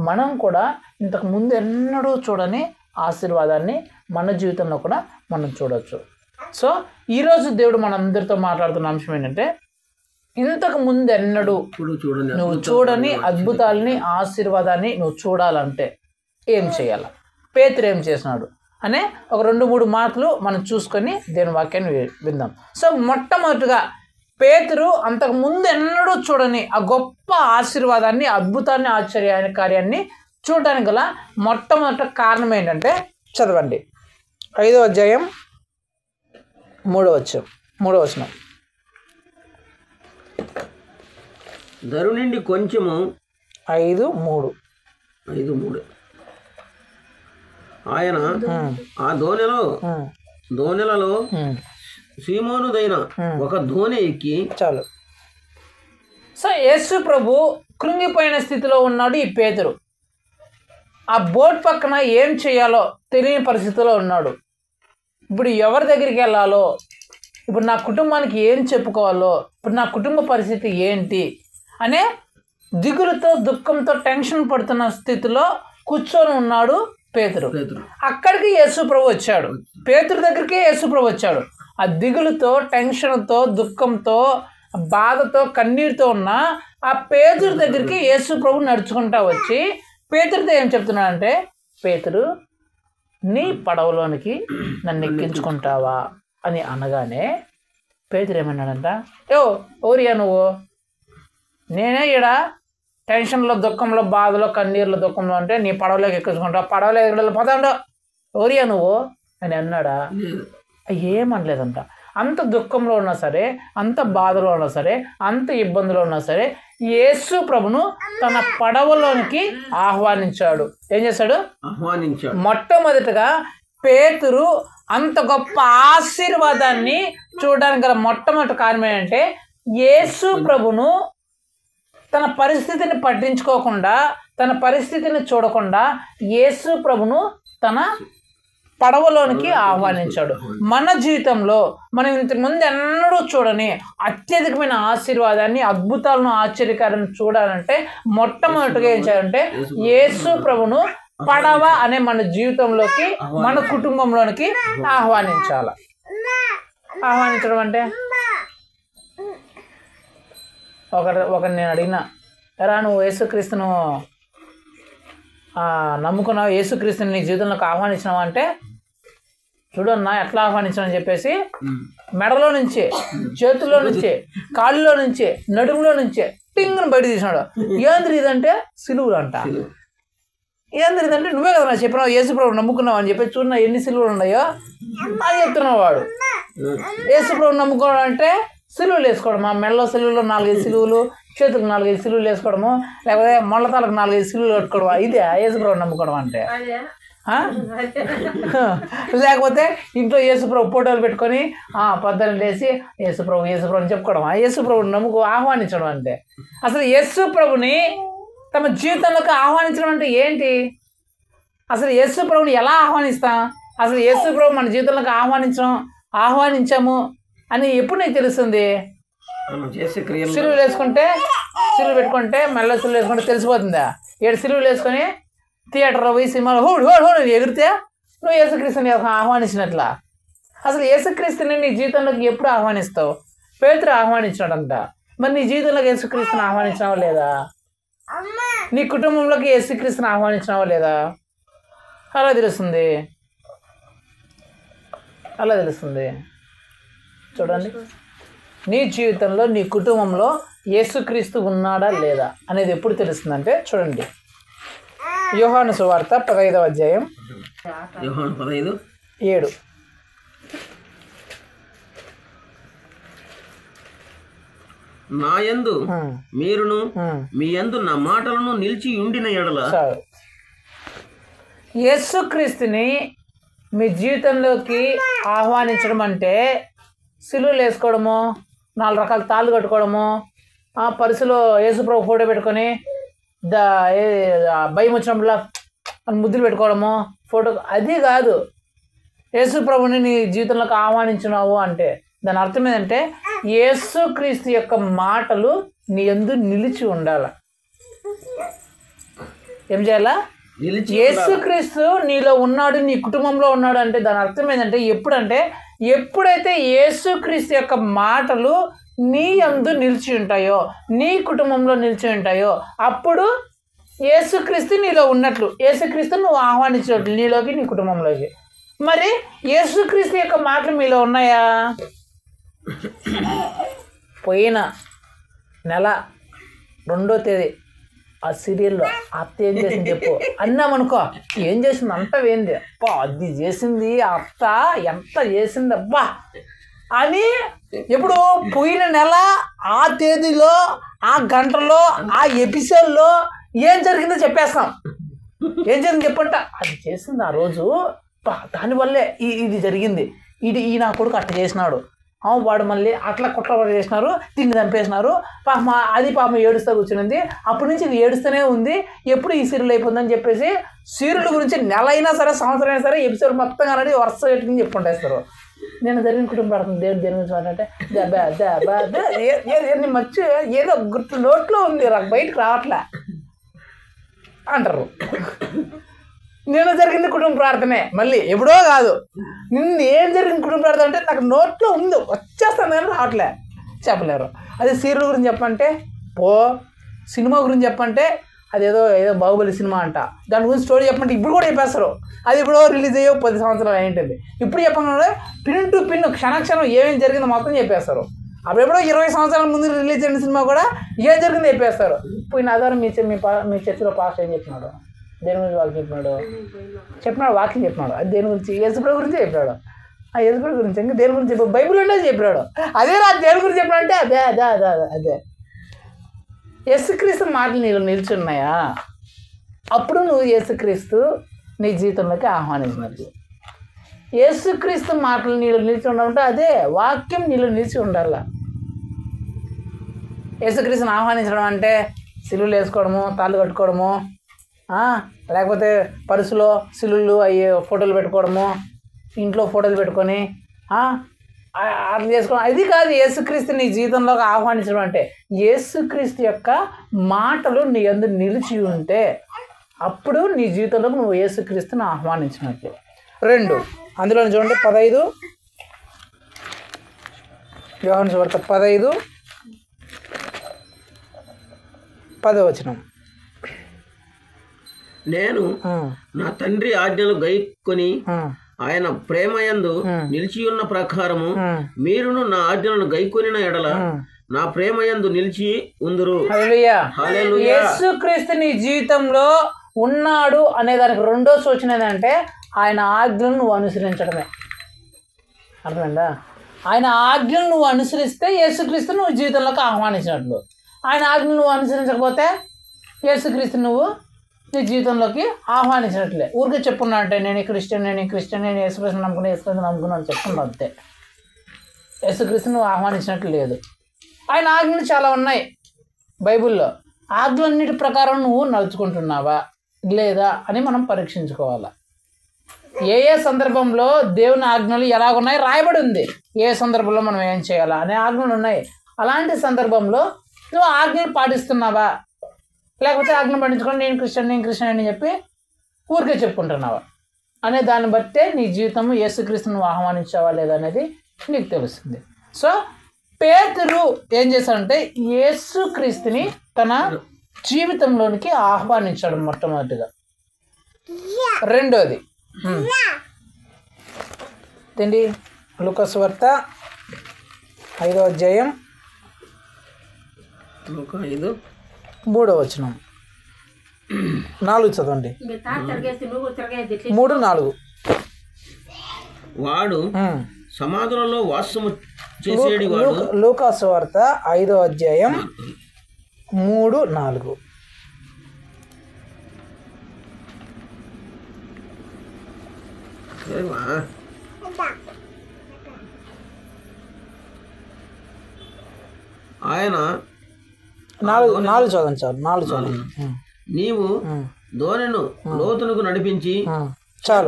మనం కూడా ఇంతకు ముందు ఎన్నడూ చూడని ఆశీర్వాదాన్ని మన జీవితంలో కూడా మనం చూడవచ్చు. సో ఈరోజు దేవుడు మనందరితో మాట్లాడుతున్న అంశం ఏంటంటే, ఇంతకు ముందు ఎన్నడూ నువ్వు చూడని అద్భుతాలని, ఆశీర్వాదాన్ని నువ్వు చూడాలంటే ఏం చేయాలి, పేతురు ఏం చేసినాడు అనే ఒక 2-3 మాటలు మనం చూసుకొని దేవుని వాక్యాన్ని విందాం. సో మొట్టమొదటిగా పేతురు అంతకు ముందు ఎన్నడూ చూడని ఆ గొప్ప ఆశీర్వాదాన్ని, అద్భుతాన్ని, కార్యాన్ని చూడడానికి గల మొట్టమొదటి కారణం ఏంటంటే, చదవండి 5వ అధ్యాయం 3వ వచనం. ధరు నుండి కొంచెము 5:3 ఆయన ఆ దోణెలలో సీమోనుదైన ఒక దోణి ఎక్కి చాలు. సో యేసు ప్రభు కృంగిపోయిన స్థితిలో ఉన్నాడు ఈ పేతురు. ఆ బోట్ పక్కన ఏం చేయాలో తెలియని పరిస్థితిలో ఉన్నాడు. ఇప్పుడు ఎవరి దగ్గరికి వెళ్ళాలో, ఇప్పుడు నా కుటుంబానికి ఏం చెప్పుకోవాలో, ఇప్పుడు నా కుటుంబ పరిస్థితి ఏంటి అనే దిగులుతో, దుఃఖంతో, టెన్షన్ పడుతున్న స్థితిలో కూర్చొని ఉన్నాడు పేతురు. అక్కడికి యేసు ప్రభు వచ్చాడు. పేతురు దగ్గరికి యేసు ప్రభు వచ్చాడు. ఆ దిగులుతో, టెన్షన్తో, దుఃఖంతో, బాధతో, కన్నీరుతో ఉన్న ఆ పేతురు దగ్గరికి యేసు ప్రభు నడుచుకుంటా వచ్చి పేతురుతో ఏం చెప్తున్నాడంటే, పేతురు నీ పడవలోనికి నన్ను ఎక్కించుకుంటావా అని అనగానే పేతురు ఏమన్నాడంట, ఓరియా నువ్వు, నేనే ఈడ టెన్షన్లో, దుఃఖంలో, బాధలో, కన్నీరులో, దుఃఖంలో అంటే నీ పడవలోకి ఎక్కించుకుంటావు, పడవలో ఎక్కడ పోతాండో ఓరియా నువ్వు అని అన్నాడా? ఏమనలేదంట. అంత దుఃఖంలో ఉన్నా సరే, అంత బాధలో ఉన్నా సరే, అంత ఇబ్బందులో ఉన్నా సరే యేసు ప్రభును తన పడవలోనికి ఆహ్వానించాడు. ఏం చేశాడు? ఆహ్వానించాడు. మొట్టమొదటిగా పేతురు అంత గొప్ప ఆశీర్వాదాన్ని చూడడానికి గల మొట్టమొదటి కారణం ఏంటంటే, యేసు ప్రభును తన పరిస్థితిని పట్టించుకోకుండా, తన పరిస్థితిని చూడకుండా యేసు ప్రభును తన పడవలోనికి ఆహ్వానించాడు. మన జీవితంలో మనం ఇంతకుముందు ఎన్నడూ చూడని అత్యధికమైన ఆశీర్వాదాన్ని, అద్భుతాలను, ఆశ్చర్యకారాన్ని చూడాలంటే మొట్టమొదటిగా ఏం చేయాలంటే యేసు ప్రభును పడవ అనే మన జీవితంలోకి, మన కుటుంబంలోనికి ఆహ్వానించాలి. ఆహ్వానించడం అంటే ఒకరిని నేను అడిగిన, ఎరా నువ్వు యేసుక్రీస్తును నమ్ముకున్నావు, యేసుక్రీస్తుని నీ జీవితంలోకి ఆహ్వానించినావు అంటే, చూడన్నా ఎట్లా ఆహ్వానించానని చెప్పేసి మెడలో నుంచే, చేతుల్లో నుంచే, కాళ్ళలో నుంచే, నడుములో నుంచే టింగ్ని బయట తీసినాడు. ఏంద్రి ఇదంటే సిలువులు అంట. ఏంద్రి ఇదంటే నువ్వే కదా నాకు చెప్పినావు, యేసుప్రభు నమ్ముకున్నావు అని చెప్పి చూడ ఎన్ని సిలువులు ఉన్నాయో అని చెప్తున్నావు. వాడు యేసుప్రభు నమ్ముకోవడం అంటే సిలువులు వేసుకోవడం, ఆ మెడలో సిలువులు 4-5 సిలువులు, చేతులకు 4-5 సిలువులు వేసుకోవడము, లేకపోతే మొళ్ళతాలకు 4-5 సిలువులు కట్టుకోవడం, ఇదే యేసుప్రభు నమ్ముకోవడం అంటే. లేకపోతే ఇంట్లో యేసుప్రభు ఫోటోలు పెట్టుకొని పొద్దున్న లేసి యేసుప్రభు అని చెప్పుకోవడం, యేసుప్రభుని నమ్ముకు ఆహ్వానించడం అంటే. అసలు యేసుప్రభుని తమ జీవితంలోకి ఆహ్వానించడం అంటే ఏంటి? అసలు యేసుప్రభుని ఎలా ఆహ్వానిస్తాం? అసలు యేసుప్రభు మన జీవితంలోకి ఆహ్వానించాము అని ఎప్పుడు నీకు తెలుస్తుంది? సిలువులు వేసుకుంటే, సిలువు పెట్టుకుంటే, మెల్ల సిలువు వేసుకుంటే తెలిసిపోతుందా? 7 సిలువులు వేసుకొని థియేటర్లో పోయి సినిమాలో హోడు ఎగిరితే నువ్వు యేసుక్రీస్తుని ఆహ్వానించినట్లా. అసలు యేసుక్రీస్తుని నీ జీవితంలోకి ఎప్పుడు ఆహ్వానిస్తావు? పేతురు ఆహ్వానించాడంట. మరి నీ జీవితంలోకి యేసుక్రీస్తుని ఆహ్వానించావా లేదా? నీ కుటుంబంలోకి యేసుక్రీస్తుని ఆహ్వానించినావా లేదా? అలా తెలుస్తుంది, అలా తెలుస్తుంది. చూడండి, నీ జీవితంలో నీ కుటుంబంలో యేసుక్రీస్తు ఉన్నాడా లేదా అనేది ఎప్పుడు తెలుస్తుందంటే చూడండి, యోహాను సువార్త 15వ అధ్యాయం యోహాను 15:7. నా యందు మీరును మీ యందు నా మాటలను నిలిచి ఉండిన ఎడల. యేసుక్రీస్తుని మీ జీవితంలోకి ఆహ్వానించడం అంటే సిలువలు వేసుకోవడము, 4 రకాల తాళ్ళు కట్టుకోవడము, పరుసులో యేసుప్రభు ఫోటో పెట్టుకొని భయం వచ్చినప్పుడు ముద్దులు పెట్టుకోవడము ఫోటో, అది కాదు. యేసుప్రభుని నీ జీవితంలోకి ఆహ్వానించినావు అంటే దాని అర్థం ఏంటంటే యేసుక్రీస్తు యొక్క మాటలు నీ యందు నిలిచి ఉండాల. ఏం చేయాలా? యేసుక్రీస్తు నీలో ఉన్నాడు, నీ కుటుంబంలో ఉన్నాడు అంటే దాని అర్థం ఏంటంటే ఎప్పుడైతే యేసుక్రీస్తు యొక్క మాటలు నీ యందు నిలిచి ఉంటాయో, నీ కుటుంబంలో నిలిచి ఉంటాయో, అప్పుడు యేసుక్రీస్తు నీలో ఉన్నట్లు, యేసుక్రీస్తు నువ్వు ఆహ్వానించినట్లు నీలోకి, నీ కుటుంబంలోకి. మరి యేసుక్రీస్తు యొక్క మాటలు మీలో ఉన్నాయా? పోయిన నెల 2వ తేదీ ఆ సీరియల్లో అత్త ఏం చేసింది చెప్పు అన్నామనుకో, ఏం చేసింది అంత ఏంది అబ్బా, అది చేసింది అత్త ఎంత చేసింది అబ్బా అని ఎప్పుడు పోయిన నెల ఆ తేదీలో ఆ గంటలో ఆ ఎపిసోడ్లో ఏం జరిగిందో చెప్పేస్తాం. ఏం జరిగింది చెప్పంట, అది చేసింది ఆ రోజు, దానివల్లే ఇది జరిగింది, ఈ నా కొడుకు అట్లా చేసినాడు, వాడు మళ్ళీ అట్లా కుట్రపడి చేసినారు, తిండి చంపేసినారు, పాపం ఏడుస్తూ కూర్చునింది, అప్పటి నుంచి ఇది ఏడుస్తూనే ఉంది, ఎప్పుడు ఈ సీరియల్ అయిపోతుందని చెప్పేసి సీరియల్ గురించి నెల అయినా సరే, సంవత్సరం అయినా సరే ఎపిసోడ్ మొత్తంగా అనేది వరుస పెట్టుకుని చెప్పుకుంటేస్తారు. నేను జరిగిన కుటుంబం పడుతుంది దేని గురించి మాట్లాడితే మర్చి ఏదో గుర్తు నోట్లో ఉంది, నాకు బయటకు రావట్లే అంటారు. నేను జరిగింది కుటుంబ ప్రార్థనే, మళ్ళీ ఎప్పుడో కాదు, నిన్న ఏం జరిగింది కుటుంబ ప్రార్థన అంటే నాకు నోట్లో ఉంది, వచ్చేస్తాను కానీ రావట్లే, చెప్పలేరు. అదే సీరియల్ గురించి చెప్పంటే సినిమా గురించి చెప్పంటే అదేదో బాహుబలి సినిమా అంట, దాని గురించి స్టోరీ చెప్పంటే ఇప్పుడు కూడా చెప్పేస్తారు. అది ఎప్పుడో రిలీజ్ అయ్యో 10 సంవత్సరాలు అయింటుంది. ఇప్పుడు చెప్పకుండా పిన్ టు పిన్ క్షణక్షణం ఏమేమి జరిగిందో మొత్తం చెప్పేస్తారు. అప్పుడెప్పుడో 20 సంవత్సరాల ముందు రిలీజ్ అయిన సినిమా కూడా ఏం జరిగిందో చెప్పేస్తారు. పోయిన ఆధారం మీ చర్చిలో పాస్ట్ ఏం చెప్పినాడు, దేని గురించి వాక్యం చెప్పినాడు వాక్యం చెప్పినాడు, అది దేని గురించి యేసుప్రభు గురించి చెప్పినాడు, ఆ యేసుప్రభు గురించి ఇంకా దేని గురించి చెప్పాడు, బైబిల్ ఉండేది చెప్పినాడు, అదే నా దేని గురించి చెప్పినాడంటే అదే యేసుక్రీస్తు మాటలు నీలో నిల్చున్నాయా, అప్పుడు నువ్వు యేసుక్రీస్తు నీ జీవితంలోకి ఆహ్వానించినట్లు. యేసుక్రీస్తు మాటలు నీలో నిలిచి ఉండాలంటే అదే వాక్యం నీలో నిలిచి ఉండాల. యేసుక్రీస్తుని ఆహ్వానించడం అంటే సిలువలు వేసుకోవడము, తాళ్ళు కట్టుకోవడము, లేకపోతే పరుసులో సిలువలు అవి ఫోటోలు పెట్టుకోవడము, ఇంట్లో ఫోటోలు పెట్టుకొని అట్లా చేసుకోవడం, అది కాదు యేసుక్రీస్తు నీ జీవితంలోకి ఆహ్వానించడం అంటే. యేసుక్రీస్తు యొక్క మాటలు నీ యందు నిలిచి ఉంటే అప్పుడు నీ జీవితంలోకి నువ్వు యేసుక్రీస్తుని ఆహ్వానించినట్లు. 2 అందులో చూడండి 15 యోహాను సువార్త 15:10 నేను నా తండ్రి ఆజ్ఞలు గైకొని ఆయన ప్రేమయందు నిలిచి ఉన్న ప్రకారము మీరును నా ఆజ్ఞలను గైకొనిన ఎడల నా ప్రేమయందు నిలిచి ఉందురు. హల్లెలూయా. యేసుక్రీస్తు నీ జీవితంలో ఉన్నాడు అనే దానికి రెండో సూచన ఏంటంటే ఆయన ఆజ్ఞలను నువ్వు అనుసరించడమే. అర్థమైందా? ఆయన ఆజ్ఞలను నువ్వు అనుసరిస్తే యేసుక్రీస్తు నువ్వు జీవితంలోకి ఆహ్వానించినట్లు. ఆయన ఆజ్ఞలు నువ్వు అనుసరించకపోతే యేసుక్రీస్తు నువ్వు నీ జీవితంలోకి ఆహ్వానించినట్లే. ఊరికే చెప్పుకున్నా అంటే నేను క్రిస్టియన్ నేను యేసుక్రీస్తు నమ్ముకున్నాను చెప్పుకున్నాను అంతే. యేసుక్రీస్తు నువ్వు ఆహ్వానించినట్లు లేదు. ఆయన ఆజ్ఞలు చాలా ఉన్నాయి బైబిల్లో. ఆజ్ఞలన్నిటి ప్రకారం నువ్వు నడుచుకుంటున్నావా లేదా అని మనం పరీక్షించుకోవాలి. ఏ సందర్భంలో దేవుని ఆజ్ఞలు ఎలాగున్నాయి రాయబడి ఉంది, ఏ సందర్భంలో మనం ఏం చేయాలా అనే ఆజ్ఞలు ఉన్నాయి. అలాంటి సందర్భంలో నువ్వు ఆజ్ఞలు పాటిస్తున్నావా, లేకపోతే ఆజ్ఞలు పాటించుకొని నేను క్రిస్టియన్ అని చెప్పి ఊరికే చెప్పుకుంటున్నావా అనే దాన్ని బట్టే నీ జీవితం యేసుక్రీస్తును నువ్వు ఆహ్వానించావా లేదా అనేది నీకు తెలుస్తుంది. సో పేతురు ఏం చేశాడంటే యేసుక్రీస్తుని తన జీవితంలోనికి ఆహ్వానించాడు మొట్టమొదటిగా. రెండోది ఏంటి? లూకాసు వార్త 5వ అధ్యాయం 3వ వచనం 4 చదవండి. 3-4. వాడు సమాధులలో వాసము చేసేవాడు. లూకాసు వార్త 5వ అధ్యాయం 3-4. ఆయన 4 చదవండి సార్. 4 చదవండి. నీవు దోణెను లోతునకు నడిపించి చాలు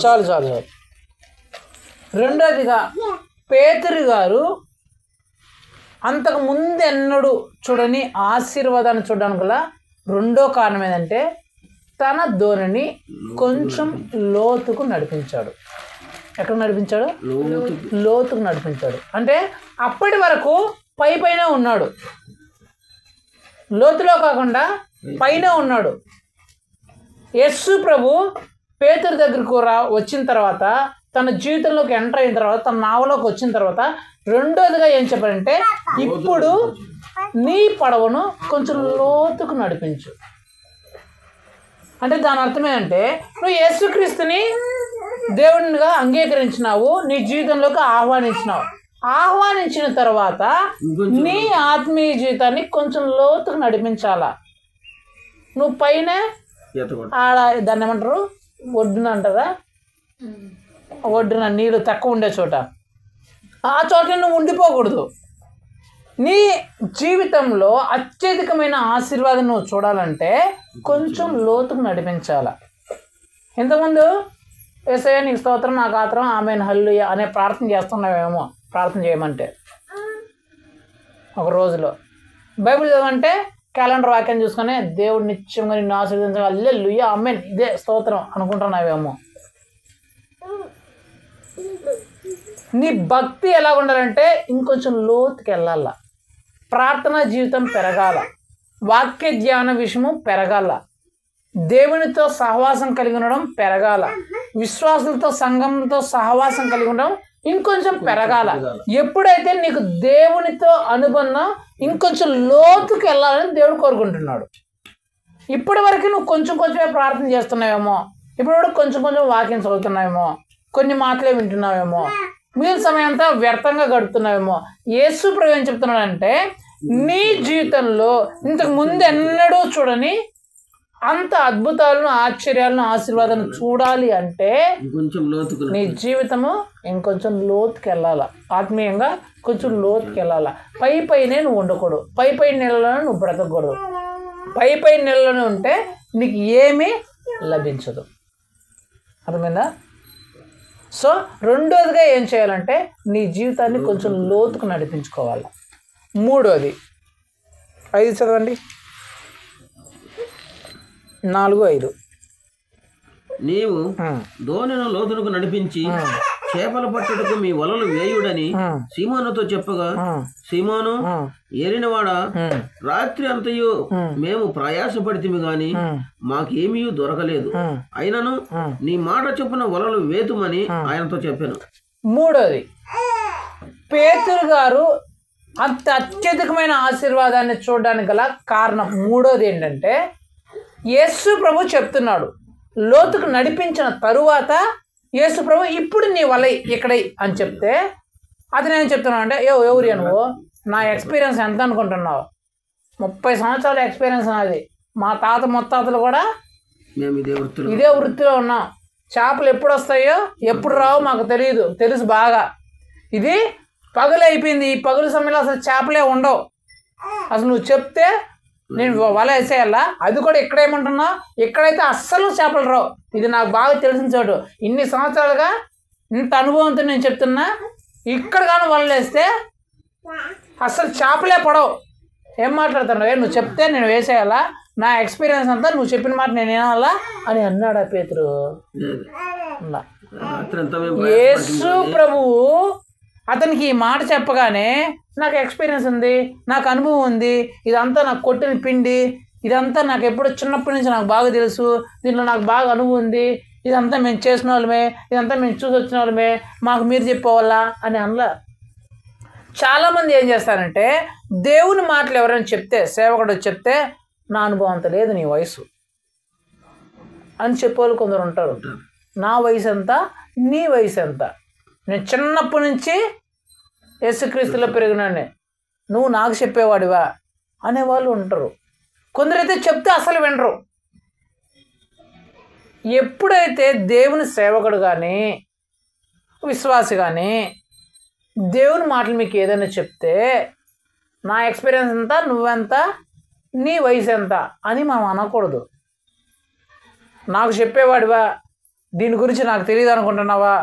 చాలు చాలు చాలు. రెండోదిగా పేతురు గారు అంతకు ముందు ఎన్నడూ చూడని ఆశీర్వాదాన్ని చూడడానికి గల రెండో కారణం ఏంటంటే తన ధోనిని కొంచెం లోతుకు నడిపించాడు. ఎక్కడ నడిపించాడు? లోతుకు నడిపించాడు. అంటే అప్పటి వరకు పైన ఉన్నాడు, లోతులో కాకుండా పైన ఉన్నాడు. యేసు ప్రభు పేతురు దగ్గరకు వచ్చిన తర్వాత, తన జీవితంలోకి ఎంటర్ అయిన తర్వాత, తన నావలోకి వచ్చిన తర్వాత రెండోదిగా ఏం చెప్పారంటే, ఇప్పుడు నీ పడవను కొంచెం లోతుకు నడిపించు. అంటే దాని అర్థం ఏంటంటే, నువ్వు యేసుక్రీస్తుని దేవునిగా అంగీకరించినావు, నీ జీవితంలోకి ఆహ్వానించిన తర్వాత నీ ఆత్మీయ జీవితాన్ని కొంచెం లోతుకు నడిపించాలా. నువ్వు పైన ఆడ దాన్ని ఏమంటారు, ఒడ్డున అంటారా, ఒడ్డున నీళ్ళు తక్కువ ఉండే చోట, ఆ చోట నువ్వు ఉండిపోకూడదు. నీ జీవితంలో అత్యధికమైన ఆశీర్వాదం నువ్వు చూడాలంటే కొంచెం లోతుకు నడిపించాల. ఇంతకుముందు యేసయ్య నీకు స్తోత్రం, నాకు ఆత్రం, ఆమెన్ హల్లెలూయా అనే ప్రార్థన చేస్తున్నావేమో. ప్రార్థన చేయమంటే ఒక రోజులో బైబిల్ చదవంటే క్యాలెండర్ వాక్యం చూసుకొని దేవుడు నిత్యంగా నిన్ను ఆశీర్వదించగా హల్లెలూయా ఆమెన్ ఇదే స్తోత్రం అనుకుంటున్నావేమో. నీ భక్తి ఎలా ఉండాలంటే ఇంకొంచెం లోతుకి వెళ్ళాల, ప్రార్థనా జీవితం పెరగాల, వాక్య ధ్యాన విషయము పెరగాల, దేవునితో సహవాసం కలిగి ఉండడం పెరగాల, విశ్వాసులతో సంఘంతో సహవాసం కలిగి ఉండడం ఇంకొంచెం పెరగాల. ఎప్పుడైతే నీకు దేవునితో అనుబంధం ఇంకొంచెం లోతుకి వెళ్ళాలని దేవుడు కోరుకుంటున్నాడు. ఇప్పటి వరకు నువ్వు కొంచెం కొంచెమే ప్రార్థన చేస్తున్నావేమో, ఇప్పుడు కూడా కొంచెం వాక్యం చదువుతున్నావేమో, కొన్ని మాటలే వింటున్నావేమో, మిగిలిన సమయం అంతా వ్యర్థంగా గడుపుతున్నావేమో. యేసు ప్రభు ఏం చెప్తున్నాడంటే, నీ జీవితంలో ఇంతకు ముందు ఎన్నడూ చూడని అంత అద్భుతాలను, ఆశ్చర్యాలను, ఆశీర్వాదాలను చూడాలి అంటే నీ జీవితము ఇంకొంచెం లోతుకి వెళ్ళాల, ఆత్మీయంగా కొంచెం లోతుకి వెళ్ళాల. పైనే నువ్వు ఉండకూడదు, పై నెలలోనే నువ్వు బ్రతకూడదు. పై నెలలోనే ఉంటే నీకు ఏమీ లభించదు. అర్థమైందా? సో రెండోదిగా ఏం చేయాలంటే నీ జీవితాన్ని కొంచెం లోతుకు నడిపించుకోవాలి. మూడోది 5 చదవండి, 4-5. నీవు దోణిను లోతునకు నడిపించి చేపలు పట్టుటకు మీ వలలు వేయుడని సీమోనుతో చెప్పగా, సీమోను ఏలినవాడా, రాత్రి అంతయు మేము ప్రయాసపడితిమి గాని మాకేమీ దొరకలేదు, అయినను నీ మాట చొప్పున వలలు వేతుమని ఆయనతో చెప్పాను. మూడోది, పేతురు గారు అంత అత్యధికమైన ఆశీర్వాదాన్ని చూడడానికి గల కారణం మూడోది ఏంటంటే, యేసు ప్రభు చెప్తున్నాడు, లోతుకు నడిపించిన తరువాత యేసు ప్రభు ఇప్పుడు నీ వల ఇక్కడ అని చెప్తే, అతను ఏం చెప్తున్నావు అంటే, ఎవరి నువ్వు, నా ఎక్స్పీరియన్స్ ఎంత అనుకుంటున్నావు? 30 సంవత్సరాల ఎక్స్పీరియన్స్ నాది, మా తాత ముత్తాతలు కూడా ఇదే వృత్తిలో ఉన్నాం. చేపలు ఎప్పుడు వస్తాయో ఎప్పుడు రావో మాకు తెలుసు బాగా. ఇది పగులు అయిపోయింది, ఈ పగులు సమయంలో అసలు చేపలే ఉండవు. అసలు నువ్వు చెప్తే నేను వల వేసేయాలా, అది కూడా ఇక్కడేమంటున్నా, ఇక్కడైతే అస్సలు చేపలు రావు. ఇది నాకు బాగా తెలిసిన చోటు, ఇన్ని సంవత్సరాలుగా ఇంత అనుభవంతో నేను చెప్తున్నా, ఇక్కడ కానీ వలలు వేస్తే అస్సలు చేపలే పడవు. ఏం మాట్లాడుతున్నావు? నువ్వు చెప్తే నేను వేసేయాలా, నా ఎక్స్పీరియన్స్ అంతా నువ్వు చెప్పిన మాట నేను వినాలా అని అన్నాడా పేతురు? యేసు ప్రభువు అతనికి ఈ మాట చెప్పగానే, నాకు ఎక్స్పీరియన్స్ ఉంది, నాకు అనుభవం ఉంది, ఇదంతా నాకు కొట్టిన పిండి, ఇదంతా నాకు ఎప్పుడు చిన్నప్పటి నుంచి నాకు బాగా తెలుసు, దీంట్లో నాకు బాగా అనుభవం ఉంది, ఇదంతా మేము చేసిన వాళ్ళమే, ఇదంతా మేము చూసి వచ్చిన వాళ్ళమే, మాకు మీరు చెప్పేవాళ్ళా అని అనలా. చాలామంది ఏం చేస్తారంటే దేవుని మాటలు ఎవరైనా చెప్తే, సేవకుడు చెప్తే, నా అనుభవం అంత లేదు, నీ వయసు అని చెప్పేవాళ్ళు కొందరు ఉంటారు. నా వయసు ఎంత, నీ వయసు ఎంత, నేను చిన్నప్పటి నుంచి యేసుక్రీస్తులో పెరిగినానే, నువ్వు నాకు చెప్పేవాడివా అనేవాళ్ళు ఉంటారు. కొందరైతే చెప్తే అసలు వినరు. ఎప్పుడైతే దేవుని సేవకుడు కానీ విశ్వాసి కానీ దేవుని మాటలు మీకు ఏదైనా చెప్తే, నా ఎక్స్పీరియన్స్ ఎంత, నువ్వెంత, నీ వయసు ఎంత అని మనం అనకూడదు. నాకు చెప్పేవాడివా, దీని గురించి నాకు తెలియదు అనుకుంటున్నావా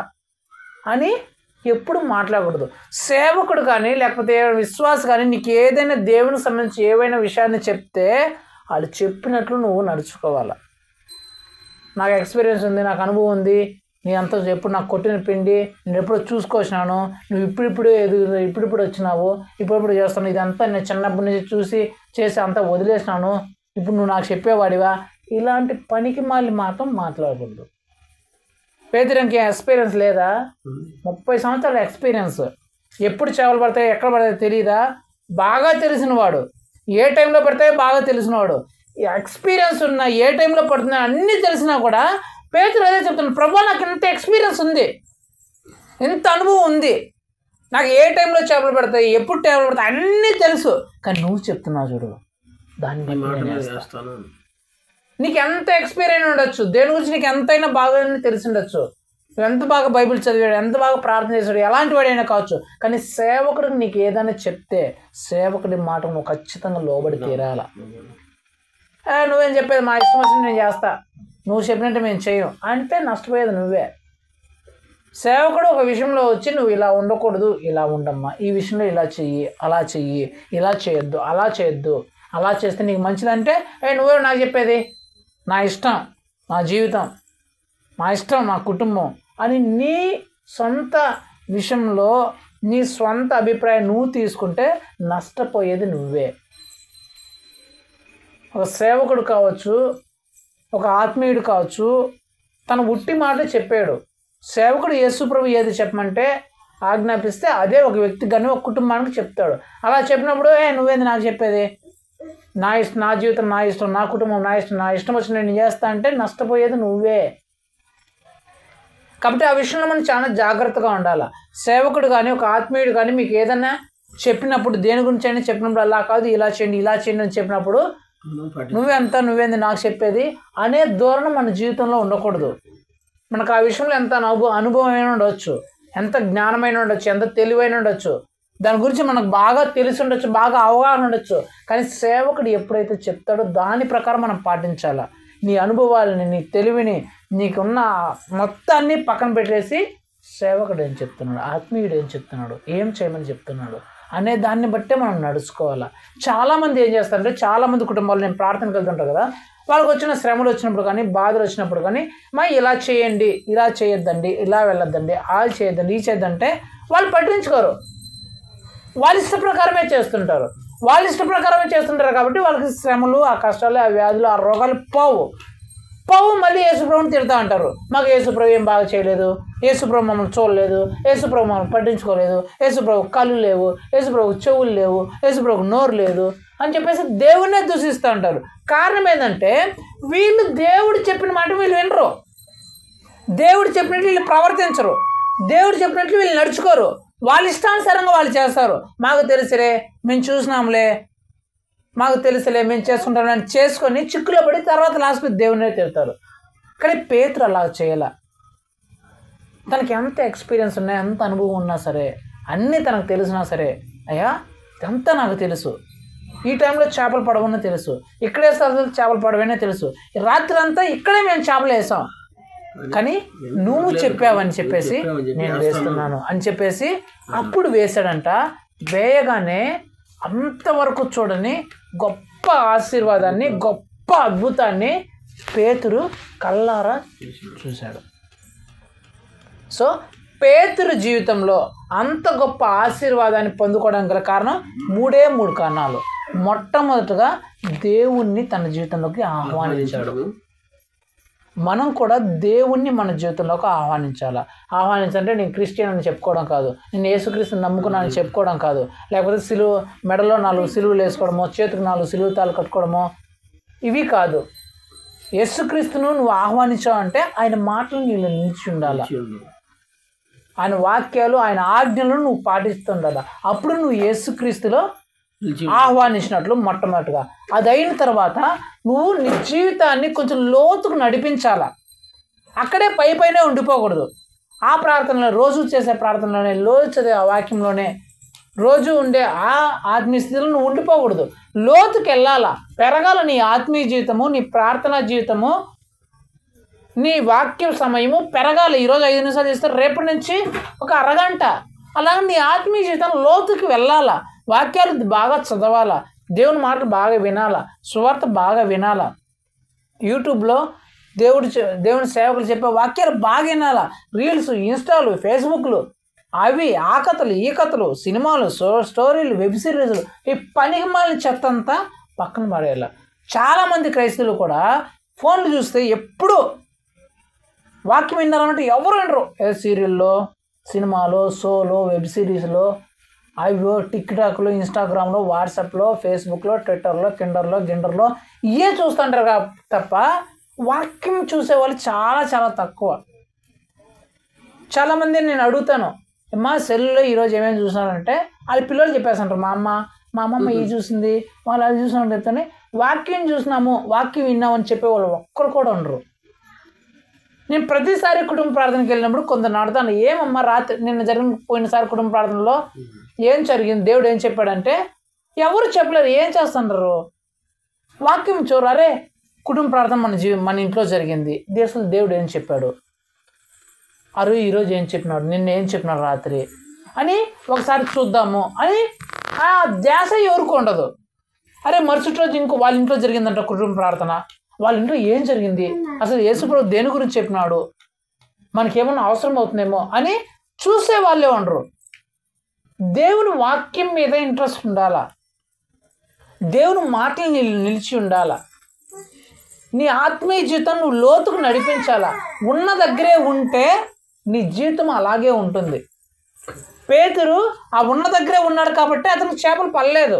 అని ఎప్పుడు మాట్లాడకూడదు. సేవకుడు కానీ లేకపోతే విశ్వాసి కానీ నీకు ఏదైనా దేవునికి సంబంధించి ఏవైనా విషయాన్ని చెప్తే వాళ్ళు చెప్పినట్లు నువ్వు నడుచుకోవాలి. నాకు ఎక్స్పీరియన్స్ ఉంది, నాకు అనుభవం ఉంది, నీ అంతా ఎప్పుడు నాకు కొట్టిన పిండి, నేను ఎప్పుడో చూసుకొచ్చినాను, నువ్వు ఇప్పుడిప్పుడు వచ్చినావు, ఇప్పుడిప్పుడు చేస్తున్నావు, ఇదంతా నేను చిన్నప్పటి నుంచి చూసి చేసి అంతా వదిలేసినాను, ఇప్పుడు నువ్వు నాకు చెప్పేవాడివా, ఇలాంటి పనికి మళ్ళీ మాత్రం మాట్లాడకూడదు. పేదరికి ఎక్స్పీరియన్స్ లేదా? 30 సంవత్సరాల ఎక్స్పీరియన్స్. ఎప్పుడు చేపలు పడతాయో ఎక్కడ పడతాయో తెలియదా? బాగా తెలిసినవాడు, ఏ టైంలో పడతాయో బాగా తెలిసినవాడు, ఎక్స్పీరియన్స్ ఉన్న, ఏ టైంలో పడుతున్నా అన్నీ తెలిసినా కూడా పేతురు అదే చెప్తున్నాడు, ప్రభా నాకు ఇంత ఎక్స్పీరియన్స్ ఉంది, ఇంత అనుభవం ఉంది, నాకు ఏ టైంలో చేపలు పడతాయి, ఎప్పుడు చేపలు పడతాయి అన్నీ తెలుసు, కానీ నువ్వు చెప్తున్నావు చూడు, దాన్ని చేస్తాను. నీకు ఎంత ఎక్స్పీరియన్స్ ఉండొచ్చు, దేని గురించి నీకు ఎంతైనా బాగా తెలిసి ఉండొచ్చు, నువ్వు ఎంత బాగా బైబిల్ చదివాడు, ఎంత బాగా ప్రార్థన చేశాడు, ఎలాంటి వాడైనా కావచ్చు, కానీ సేవకుడికి నీకు ఏదైనా చెప్తే సేవకుడి మాట నువ్వు ఖచ్చితంగా లోబడి తీరాల. నువ్వేం చెప్పేది, మా ఇష్టం వచ్చింది నేను చేస్తా, నువ్వు చెప్పినట్టు మేము చేయం అంటే నష్టపోయేది నువ్వే. సేవకుడు ఒక విషయంలో వచ్చి నువ్వు ఇలా ఉండకూడదు, ఇలా ఉండమ్మా, ఈ విషయంలో ఇలా చెయ్యి, అలా చెయ్యి, ఇలా చేయొద్దు, అలా చేయొద్దు, అలా చేస్తే నీకు మంచిదంటే నువ్వే నాకు చెప్పేది, నా ఇష్టం, నా జీవితం, నా ఇష్టం, నా కుటుంబం అని నీ సొంత విషయంలో నీ సొంత అభిప్రాయం నువ్వు తీసుకుంటే నష్టపోయేది నువ్వే. ఒక సేవకుడు కావచ్చు, ఒక ఆత్మీయుడు కావచ్చు, తన ఉట్టి మాట చెప్పాడు. సేవకుడు యేసుప్రభు ఏది చెప్పమంటే ఆజ్ఞాపిస్తే అదే ఒక వ్యక్తికి కానీ ఒక కుటుంబానికి చెప్తాడు. అలా చెప్పినప్పుడు నువ్వేంది నాకు చెప్పేది, నా ఇష్టం, నా జీవితం, నా ఇష్టం, నా కుటుంబం, నా ఇష్టం వచ్చిన నేను చేస్తా అంటే నష్టపోయేది నువ్వే. కాబట్టి ఆ విషయంలో మనం చాలా జాగ్రత్తగా ఉండాలి. సేవకుడు కానీ ఒక ఆత్మీయుడు కానీ మీకు ఏదైనా చెప్పినప్పుడు, దేని గురించి అయినా చెప్పినప్పుడు అలా కాదు, ఇలా చేయండి, ఇలా చేయండి అని చెప్పినప్పుడు నువ్వేంది నాకు చెప్పేది అనే ధోరణి మన జీవితంలో ఉండకూడదు. మనకు ఆ విషయంలో ఎంత అనుభవం అయినా ఉండొచ్చు, ఎంత జ్ఞానమైన ఉండొచ్చు, ఎంత తెలివైన ఉండొచ్చు, దాని గురించి మనకు బాగా తెలిసి ఉండొచ్చు, బాగా అవగాహన ఉండొచ్చు, కానీ సేవకుడు ఎప్పుడైతే చెప్తాడో దాని ప్రకారం మనం పాటించాలా. నీ అనుభవాలని, నీ తెలివిని, నీకున్న మొత్తాన్ని పక్కన పెట్టేసి సేవకుడు ఏం చెప్తున్నాడు, ఆత్మీయుడు ఏం చెప్తున్నాడు, ఏం చేయమని చెప్తున్నాడు అనే దాన్ని బట్టే మనం నడుచుకోవాలా. చాలామంది ఏం చేస్తారంటే, చాలామంది కుటుంబాలు, నేను ప్రార్థనకు వెళ్తుంటాను కదా, వాళ్ళకి వచ్చిన శ్రమలు వచ్చినప్పుడు కానీ బాధలు వచ్చినప్పుడు కానీ ఇలా చేయండి, ఇలా చేయొద్దండి, ఇలా వెళ్ళొద్దండి, అది చేయొద్దండి, ఇది చేయొద్దంటే వాళ్ళు పట్టించుకోరు. వాళ్ళ ఇష్ట ప్రకారమే చేస్తుంటారు. కాబట్టి వాళ్ళకి శ్రమలు, ఆ కష్టాలు, ఆ వ్యాధులు, ఆ రోగాలు పోవు. మళ్ళీ యేసుప్రభుని తిడతా అంటారు, మాకు యేసుప్రభు ఏం బాగా చేయలేదు, యేసుప్రభు మమ్మల్ని చూడలేదు, యేసుప్రభు మమ్మల్ని పట్టించుకోలేదు, యేసుప్రభు కళ్ళు లేవు, యేసుప్రభు చెవులు లేవు, యేసుప్రభు నోరు లేదు అని చెప్పేసి దేవుడినే దూషిస్తూ ఉంటారు. కారణం ఏంటంటే వీళ్ళు దేవుడు చెప్పిన మాట వీళ్ళు వినరు, దేవుడు చెప్పినట్లు వీళ్ళు ప్రవర్తించరు, దేవుడు చెప్పినట్లు వీళ్ళు నడుచుకోరు, వాళ్ళ ఇష్టానుసారంగా వాళ్ళు చేస్తారు. మాకు తెలుసులే, మేము చూసినాంలే, మాకు తెలుసులే, మేము చేసుకుంటామని చేసుకొని చిక్కులో పడి తర్వాత లాస్ట్కి దేవునే తిడతారు. కానీ పేతురు అలా చేయాల. తనకి ఎంత ఎక్స్పీరియన్స్ ఉన్నా, ఎంత అనుభవం ఉన్నా సరే, అన్నీ తనకు తెలిసినా సరే, అయ్యా ఇదంతా నాకు తెలుసు, ఈ టైంలో చేపలు పడవని తెలుసు, ఇక్కడే చేపలు పడవనే తెలుసు, రాత్రి అంతా ఇక్కడే మేము చేపలు వేసాం, కానీ నువ్వు చెప్పావని చెప్పేసి నేను వేస్తున్నాను అని చెప్పేసి అప్పుడు వేశాడంట. వేయగానే అంతవరకు చూడని గొప్ప ఆశీర్వాదాన్ని, గొప్ప అద్భుతాన్ని పేతురు కళ్ళారా చూశాడు. సో పేతురు జీవితంలో అంత గొప్ప ఆశీర్వాదాన్ని పొందుకోవడానికి గల కారణం 3 కారణాలు. మొట్టమొదటిగా దేవుణ్ణి తన జీవితంలోకి ఆహ్వానించాడు. మనం కూడా దేవుణ్ణి మన జీవితంలోకి ఆహ్వానించాలంటే నేను క్రిస్టియన్ అని చెప్పుకోవడం కాదు, నేను యేసుక్రీస్తుని నమ్ముకున్నానని చెప్పుకోవడం కాదు, లేకపోతే మెడలో 4 సిలువలు వేసుకోవడమో, చేతికి 4 సిలువ తాళ్ళు కట్టుకోవడమో, ఇవి కాదు. యేసుక్రీస్తును నువ్వు ఆహ్వానించావంటే ఆయన మాటలు నీళ్ళు నిలిచి ఉండాలి, ఆయన వాక్యాలు, ఆయన ఆజ్ఞలను నువ్వు పాటిస్తుండాలి. అప్పుడు నువ్వు యేసుక్రీస్తులో ఆహ్వానించినట్లు మొట్టమొదటిగా. అది అయిన తర్వాత నువ్వు నీ జీవితాన్ని కొంచెం లోతుకు నడిపించాలా. అక్కడే పైనే ఉండిపోకూడదు. ఆ ప్రార్థనలో, రోజు చేసే ప్రార్థనలోనే, రోజు చదివే ఆ వాక్యంలోనే, రోజు ఉండే ఆ ఆత్మీయ స్థితిలో నువ్వు ఉండిపోకూడదు. లోతుకు వెళ్ళాలా, పెరగాల నీ ఆత్మీయ జీవితము, నీ ప్రార్థనా జీవితము, నీ వాక్య సమయము పెరగాలి. ఈరోజు 5 నిమిషాలు చేస్తే రేపటి నుంచి ఒక అరగంట. అలాగే నీ ఆత్మీయ జీవితం లోతుకి వెళ్ళాలా, వాక్యాలు బాగా చదవాలా, దేవుని మాటలు బాగా వినాలా, సువార్త బాగా వినాలా, యూట్యూబ్లో దేవుని సేవకులు చెప్పే వాక్యాలు బాగా వినాలా, రీల్స్, ఇన్స్టాలు, ఫేస్బుక్లు, అవి ఆ కథలు ఈ కథలు, సినిమాలు, స్టోరీలు, వెబ్ సిరీస్లు, ఈ పనికిమాలిన చెత్త అంతా పక్కన పడేయాల. చాలామంది క్రైస్తవులు కూడా ఫోన్లు చూస్తే ఎప్పుడు వాక్యం వినాలంటే ఎవరు వినరు. సీరియల్లో, సినిమాలో, షోలో, వెబ్ సిరీస్లో, అవి టిక్టాక్లో, ఇన్స్టాగ్రామ్లో, వాట్సాప్లో, ఫేస్బుక్లో, ట్విట్టర్లో, గిండర్లో ఇవే చూస్తుంటారు తప్ప వాక్యం చూసేవాళ్ళు చాలా చాలా తక్కువ. చాలామంది నేను అడుగుతాను, మా సెల్లో ఈరోజు ఏమేమి చూసినారంటే వాళ్ళ పిల్లలు చెప్పేస్తుంటారు, మా అమ్మమ్మ ఇది చూసింది, వాళ్ళు అది చూసినామని చెప్తానే వాక్యం చూసినాము, వాక్యం విన్నాము అని చెప్పేవాళ్ళు ఒక్కరు కూడా ఉండరు. నేను ప్రతిసారి కుటుంబ ప్రార్థనకి వెళ్ళినప్పుడు కొందరు అడుగుతాను, ఏమమ్మా రాత్రి నిన్న పోయినసారి కుటుంబ ప్రార్థనలో ఏం జరిగింది, దేవుడు ఏం చెప్పాడంటే ఎవరు చెప్పలేరు. ఏం చేస్తుంటారు, వాక్యం చూరు, అరే కుటుంబ ప్రార్థన మన ఇంట్లో జరిగింది, దేశంలో దేవుడు ఏం చెప్పాడు, అరే ఈరోజు ఏం చెప్పినాడు, నిన్న ఏం చెప్పినాడు రాత్రి అని ఒకసారి చూద్దాము అని ఆ ధ్యాస ఎవరికి ఉండదు. అరే మరుసటి రోజు వాళ్ళ ఇంట్లో జరిగిందంట కుటుంబ ప్రార్థన, వాళ్ళ ఇంట్లో ఏం జరిగింది, అసలు యేసుప్రభు దేని గురించి చెప్పినాడు, మనకేమన్నా అవసరం అవుతుందేమో అని చూసే వాళ్ళే ఉండరు. దేవుని వాక్యం మీద ఇంట్రెస్ట్ ఉండాలా, దేవుని మాటలు నిలిచి ఉండాలా, నీ ఆత్మీయ జీవితం నువ్వు లోతుకు నడిపించాలా. ఉన్న దగ్గరే ఉంటే నీ జీవితం అలాగే ఉంటుంది. పేతురు ఆ ఉన్న దగ్గరే ఉన్నాడు కాబట్టి అతను చేపలు పడలేదు.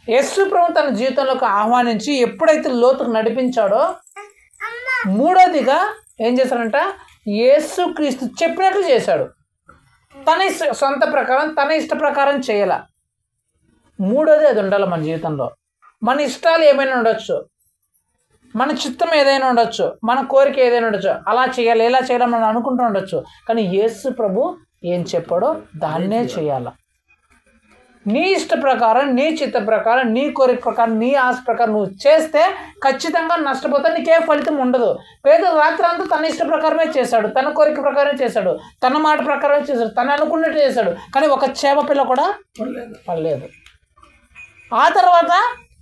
యేసు ప్రభు తన జీవితంలోకి ఆహ్వానించి ఎప్పుడైతే లోతుకు నడిపించాడో, మూడోదిగా ఏం చేశాడంట, యేసుక్రీస్తు చెప్పినట్లు చేశాడు. తన సొంత ప్రకారం, తన ఇష్ట ప్రకారం చేయాల. మూడోది అది ఉండాలి మన జీవితంలో. మన ఇష్టాలు ఏమైనా ఉండొచ్చు, మన చిత్తం ఏదైనా ఉండొచ్చు, మన కోరిక ఏదైనా ఉండొచ్చు, అలా చేయాలి ఇలా చేయాలి మనం అనుకుంటూ ఉండొచ్చు. కానీ యేసు ప్రభు ఏం చెప్పాడో దాన్నే చేయాల. నీ ఇష్ట ప్రకారం, నీ చిత్త ప్రకారం, నీ కోరిక ప్రకారం, నీ ఆశ ప్రకారం నువ్వు చేస్తే ఖచ్చితంగా నష్టపోతే నీకే ఫలితం ఉండదు. పేదలు రాత్రి అంతా తన ఇష్ట ప్రకారమే చేశాడు, తన కోరిక ప్రకారమే చేశాడు, తన మాట ప్రకారమే చేశాడు, తను అనుకున్నట్టు చేశాడు. కానీ ఒక చేప పిల్ల కూడా పడలేదు. ఆ తర్వాత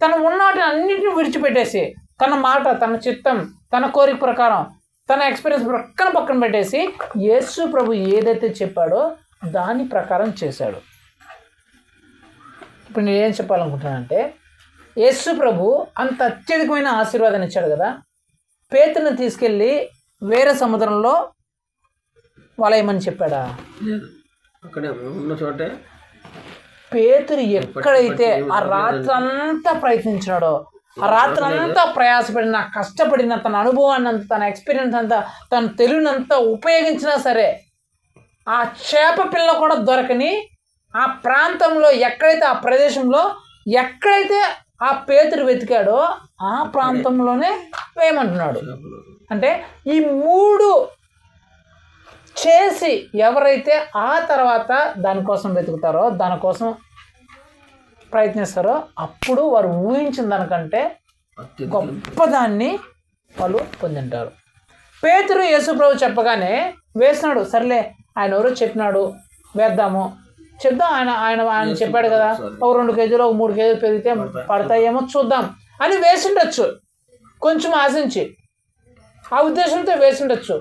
తను ఉన్నవాటిని అన్నింటినీ విడిచిపెట్టేసి తన మాట, తన చిత్తం, తన కోరిక ప్రకారం, తన ఎక్స్పీరియన్స్ పక్కన పెట్టేసి యేసు ప్రభు ఏదైతే చెప్పాడో దాని ప్రకారం చేశాడు. ఇప్పుడు నేను ఏం చెప్పాలనుకుంటున్నానంటే, యేసు ప్రభు అంత అత్యధికమైన ఆశీర్వాదాన్ని ఇచ్చాడు కదా, పేతురుని తీసుకెళ్ళి వేరే సముద్రంలో వలయమని చెప్పాడా? అక్కడే ఉన్న చోటే పేతురు ఎక్కడైతే ఆ రాత్రంతా ప్రయత్నించినాడో, ఆ రాత్రంతా ప్రయాసపడిన, కష్టపడిన, తన అనుభవాన్ని అంతా, తన ఎక్స్పీరియన్స్ అంతా, తన తెలివినంతా ఉపయోగించినా సరే ఆ చేప పిల్ల కూడా దొరకని ఆ ప్రాంతంలో ఎక్కడైతే, ఆ ప్రదేశంలో ఎక్కడైతే ఆ పేతురు వెతికాడో ఆ ప్రాంతంలోనే వేయమంటున్నాడు. అంటే ఈ 3 చేసి ఎవరైతే ఆ తర్వాత దానికోసం వెతుకుతారో, దానికోసం ప్రయత్నిస్తారో, అప్పుడు వారు ఊహించిన దానికంటే గొప్పదాన్ని వాళ్ళు పొందింటారు. పేతురు యేసు ప్రభు చెప్పగానే వేసినాడు, సర్లే ఆయన ఎవరో చెప్పినాడు వేద్దాము, చెప్దాం, ఆయన చెప్పాడు కదా, ఒక 2 కేజీలు ఒక 3 కేజీలు పెరిగితే పడతాయేమో చూద్దాం అని వేసిండొచ్చు, కొంచెం ఆశించి ఆ ఉద్దేశంతో వేసిండొచ్చు.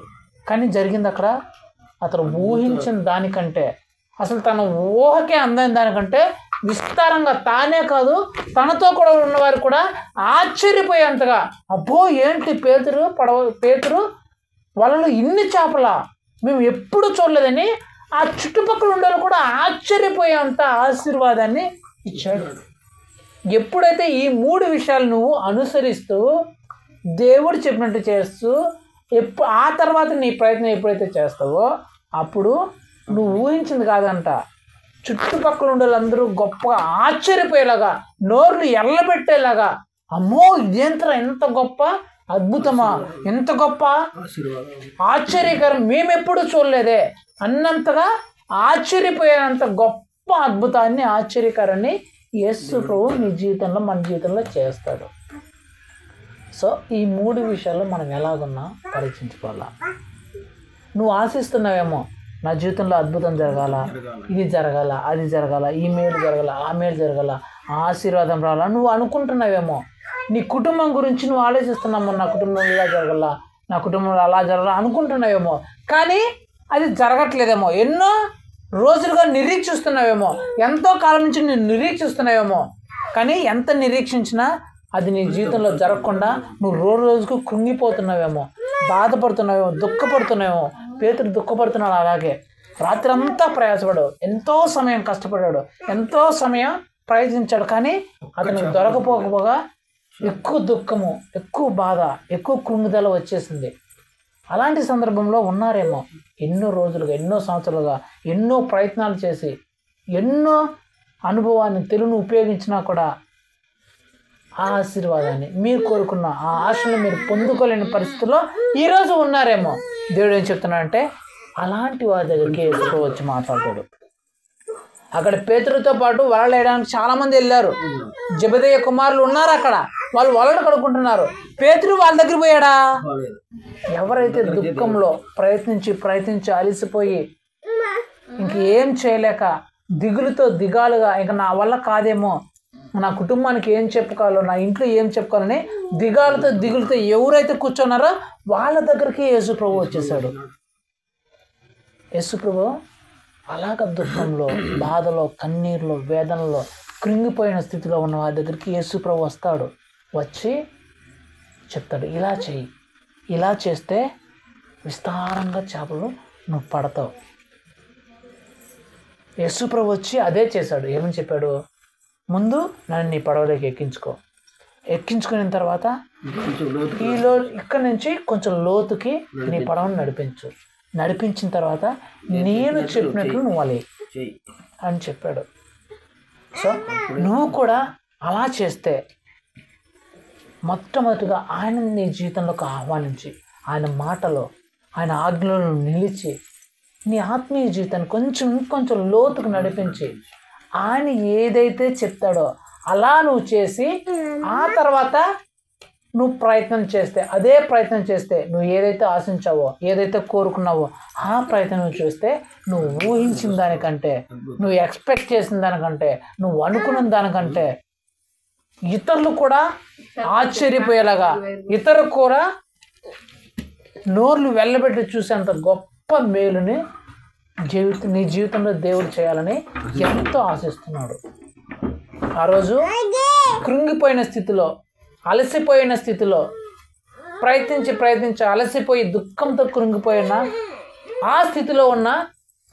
కానీ జరిగింది అక్కడ అతను ఊహించిన దానికంటే, అసలు తన ఊహకే అందని దానికంటే విస్తారంగా, తానే కాదు తనతో కూడా ఉన్నవారు కూడా ఆశ్చర్యపోయేంతగా, అబ్బో ఏంటి పేతురు వలలో ఇన్ని చేపలా, మేము ఎప్పుడు చూడలేదని ఆ చుట్టుపక్కల ఉండేవాళ్ళు కూడా ఆశ్చర్యపోయేంత ఆశీర్వాదాన్ని ఇచ్చాడు. ఎప్పుడైతే ఈ 3 విషయాలు నువ్వు అనుసరిస్తూ దేవుడు చెప్పినట్టు చేస్తూ ఆ తర్వాత నీ ప్రయత్నం ఎప్పుడైతే చేస్తావో అప్పుడు నువ్వు ఊహించింది కాదంట, చుట్టుపక్కల ఉండే వాళ్ళందరూ గొప్పగా ఆశ్చర్యపోయేలాగా, నోర్లు ఎల్లబెట్టేలాగా, అమ్మో ఇదేంతరా ఎంత గొప్ప అద్భుతమా, ఎంత గొప్ప ఆశ్చర్యకరం, మేమెప్పుడు చూడలేదే అన్నంతగా ఆశ్చర్యపోయేంత గొప్ప అద్భుతాన్ని, ఆశ్చర్యకరాన్ని యేసు ప్రభు నీ జీవితంలో, మన జీవితంలో చేస్తాడు. సో ఈ 3 విషయాల్లో మనం ఎలాగున్నా పరీక్షించుకోవాలా. నువ్వు ఆశిస్తున్నావేమో, నా జీవితంలో అద్భుతం జరగాల, ఇది జరగాల, అది జరగాల, ఈ మేలు జరగాల, ఆ మేలు జరగాల, ఆశీర్వాదం రావాలా నువ్వు అనుకుంటున్నావేమో. నీ కుటుంబం గురించి నువ్వు ఆలోచిస్తున్నామో, నా కుటుంబంలో ఇలా జరగాల, నా కుటుంబంలో అలా జరగాల అనుకుంటున్నావేమో, కానీ అది జరగట్లేదేమో. ఎన్నో రోజులుగా నిరీక్షిస్తున్నావేమో, ఎంతో కాలం నుంచి నేను నిరీక్షిస్తున్నావేమో, కానీ ఎంత నిరీక్షించినా అది నీ జీవితంలో జరగకుండా నువ్వు రోజుకు కృంగిపోతున్నావేమో, బాధపడుతున్నావేమో, దుఃఖపడుతున్నావేమో. పేతురు దుఃఖపడుతున్నాడు. అలాగే రాత్రి అంతా ప్రయాసపడాడు, ఎంతో సమయం కష్టపడ్డాడు, ఎంతో సమయం ప్రయత్నించాడు, కానీ అతనికి దొరకపోకపోగా ఎక్కువ దుఃఖము, ఎక్కువ బాధ, ఎక్కువ కృంగుదల వచ్చేసింది. అలాంటి సందర్భంలో ఉన్నారేమో, ఎన్నో రోజులుగా, ఎన్నో సంవత్సరాలుగా, ఎన్నో ప్రయత్నాలు చేసి, ఎన్నో అనుభవాన్ని, తెలుగును ఉపయోగించినా కూడా ఆ ఆశీర్వాదాన్ని మీరు కోరుకున్న ఆ ఆశను మీరు పొందుకోలేని పరిస్థితుల్లో ఈరోజు ఉన్నారేమో. దేవుడు ఏం చెప్తున్నాడంటే అలాంటి వారి దగ్గరికి యేసు వచ్చి మాట్లాడతాడు. అక్కడ పేతురుతో పాటు వలలు వేయడానికి చాలామంది వెళ్ళారు. జెబెదయి కుమారులు ఉన్నారు అక్కడ, వాళ్ళు వలలు కడుక్కుంటున్నారు. పేతురు వాళ్ళ దగ్గర పోయాడా? ఎవరైతే దుఃఖంలో ప్రయత్నించి అలిసిపోయి ఇంకేం చేయలేక దిగులుతో దిగాలుగా, ఇంకా నా వల్ల కాదేమో, నా కుటుంబానికి ఏం చెప్పుకోవాలో, నా ఇంట్లో ఏం చెప్పుకోవాలని దిగులుతో ఎవరైతే కూర్చున్నారో వాళ్ళ దగ్గరికి యేసు ప్రభు వచ్చేసాడు. యేసు ప్రభు అలాగ దుఃఖంలో, బాధలో, కన్నీరులో, వేదనలో, కృంగిపోయిన స్థితిలో ఉన్న వారి దగ్గరికి యేసు ప్రభు వస్తాడు. వచ్చి చెప్తాడు, ఇలా చెయ్యి, ఇలా చేస్తే విస్తారంగా చేపలు నువ్వు పడతావు. యేసు ప్రభు వచ్చి అదే చేశాడు. ఏమని చెప్పాడు? ముందు నన్ను నీ పడవలోకి ఎక్కించుకున్న తర్వాత ఇక్కడి నుంచి కొంచెం లోతుకి నీ పడవను నడిపించిన తర్వాత నేను చెప్పినట్లు నువ్వు అలా అని చెప్పాడు. సో నువ్వు కూడా అలా చేస్తే మొట్టమొదటిగా ఆయన నీ జీవితంలోకి ఆహ్వానించి, ఆయన మాటలో, ఆయన ఆజ్ఞలో నిలిచి, నీ ఆత్మీయ జీవితాన్ని కొంచెం లోతుకు నడిపించి, ఆయన ఏదైతే చెప్తాడో అలా నువ్వు చేసి, ఆ తర్వాత నువ్వు అదే ప్రయత్నం చేస్తే నువ్వు ఏదైతే ఆశించావో, ఏదైతే కోరుకున్నావో ఆ ప్రయత్నం చేస్తే నువ్వు ఊహించిన దానికంటే, నువ్వు ఎక్స్పెక్ట్ చేసిన దానికంటే, నువ్వు అనుకున్న దానికంటే ఇతరులు కూడా ఆశ్చర్యపోయేలాగా, ఇతరులు కూడా నోర్లు వెళ్ళబెట్టి చూసేంత గొప్ప మేలుని నీ జీవితంలో దేవుడు చేయాలని ఎంతో ఆశిస్తున్నాడు. ఆ రోజు కృంగిపోయిన స్థితిలో, అలసిపోయిన స్థితిలో, ప్రయత్నించి అలసిపోయి దుఃఖంతో కృంగిపోయిన ఆ స్థితిలో ఉన్న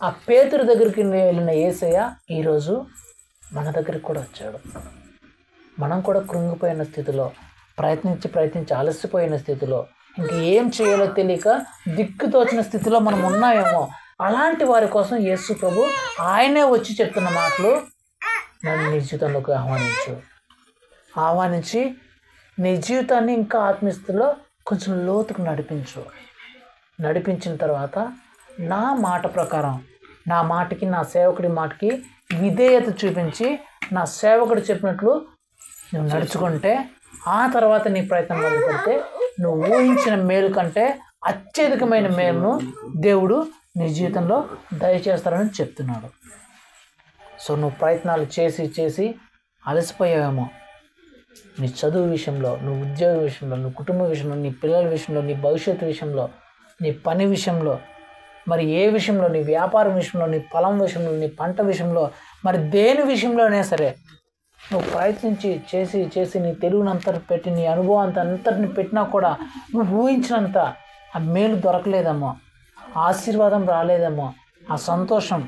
ఆ పేతురు దగ్గరికి వెళ్ళిన యేసయ్య ఈరోజు మన దగ్గరికి కూడా వచ్చాడు. మనం కూడా కృంగిపోయిన స్థితిలో, ప్రయత్నించి అలసిపోయిన స్థితిలో, ఇంక ఏం చేయాలో తెలియక దిక్కుతోచిన స్థితిలో మనం ఉన్నామేమో. అలాంటి వారి కోసం యేసు ప్రభు ఆయనే వచ్చి చెప్తున్న మాటలు, నన్ను నీ జీవితంలోకి ఆహ్వానించి నీ జీవితాన్ని ఇంకా ఆత్మీయతలో కొంచెం లోతుకు నడిపించిన తర్వాత నా మాట ప్రకారం, నా మాటకి, నా సేవకుడి మాటకి విధేయత చూపించి, నా సేవకుడు చెప్పినట్లు నువ్వు నడుచుకుంటే, ఆ తర్వాత నీ ప్రయత్నం మొదలు పెడితే నువ్వు ఊహించిన మేలు కంటే అత్యధికమైన మేలును దేవుడు నీ జీవితంలో దయచేస్తారని చెప్తున్నాడు. సో నువ్వు ప్రయత్నాలు చేసి అలసిపోయావేమో. నీ చదువు విషయంలో, నువ్వు ఉద్యోగ విషయంలో, నువ్వు కుటుంబ విషయంలో, నీ పిల్లల విషయంలో, నీ భవిష్యత్తు విషయంలో, నీ పని విషయంలో, మరి ఏ విషయంలో, నీ వ్యాపారం విషయంలో, నీ పొలం విషయంలో, నీ పంట విషయంలో, మరి దేని విషయంలోనే సరే నువ్వు ప్రయత్నించి చేసి నీ తెలుగునంతటి పెట్టి, నీ అనుభవం అంతటిని పెట్టినా కూడా నువ్వు ఊహించినంత ఆ మేలు దొరకలేదేమో, ఆశీర్వాదం రాలేదేమో, ఆ సంతోషం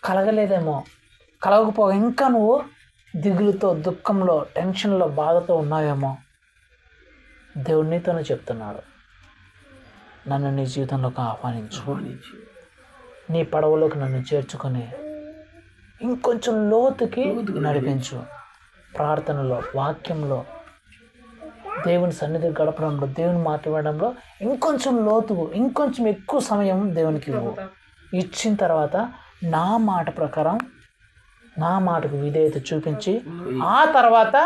కలగలేదేమో, కలగకపోగా ఇంకా నువ్వు దిగులుతో, దుఃఖంలో, టెన్షన్లో, బాధతో ఉన్నావేమో. దేవుడు నీతోనే చెప్తున్నాడు, నన్ను నీ జీవితంలోకి ఆహ్వానించు, నీ పడవలోకి నన్ను చేర్చుకొని ఇంకొంచెం లోతుకి నడిపించు. ప్రార్థనలో, వాక్యంలో, దేవుని సన్నిధి గడపడంలో, దేవుని మాట్లాడడంలో ఇంకొంచెం లోతుకు, ఇంకొంచెం ఎక్కువ సమయం దేవునికి ఇవ్వు. ఇచ్చిన తర్వాత నా మాట ప్రకారం, నా మాటకు విధేయత చూపించి, ఆ తర్వాత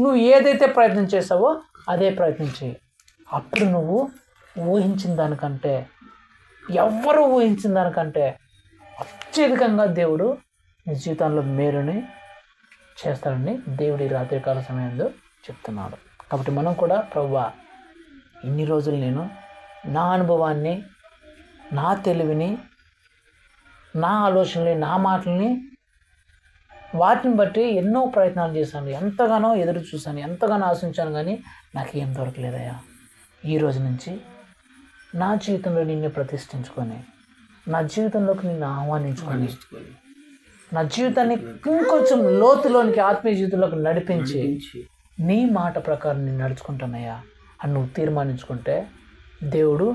నువ్వు ఏదైతే ప్రయత్నం చేసావో అదే ప్రయత్నం చేయి. అప్పుడు నువ్వు ఊహించిన దానికంటే, ఎవ్వరూ ఊహించిన దానికంటే అత్యధికంగా దేవుడు నీ జీవితంలో మేలుని చేస్తాడని దేవుడి రాత్రికాల సమయంలో చెప్తున్నాడు. కాబట్టి మనం కూడా, ప్రభువా, ఇన్ని రోజులు నేను నా అనుభవాన్ని, నా తెలివిని, నా ఆలోచనని, నా మాటల్ని, వాటిని బట్టి ఎన్నో ప్రయత్నాలు చేశాను, ఎంతగానో ఎదురు చూశాను, ఎంతగానో ఆశించాను, కానీ నాకు ఏం దొరకలేదయ్యా. ఈ రోజు నుంచి నా జీవితంలో నిన్ను ప్రతిష్ఠించుకొని, నా జీవితంలోకి నిన్ను ఆహ్వానించుకొని, నా జీవితాన్ని ఇంకొంచెం లోతులోనికి, ఆత్మీయ జీవితంలోకి నడిపించి నీ మాట ప్రకారం నేను నడుచుకుంటానయ్యా అని నువ్వు తీర్మానించుకుంటే, దేవుడు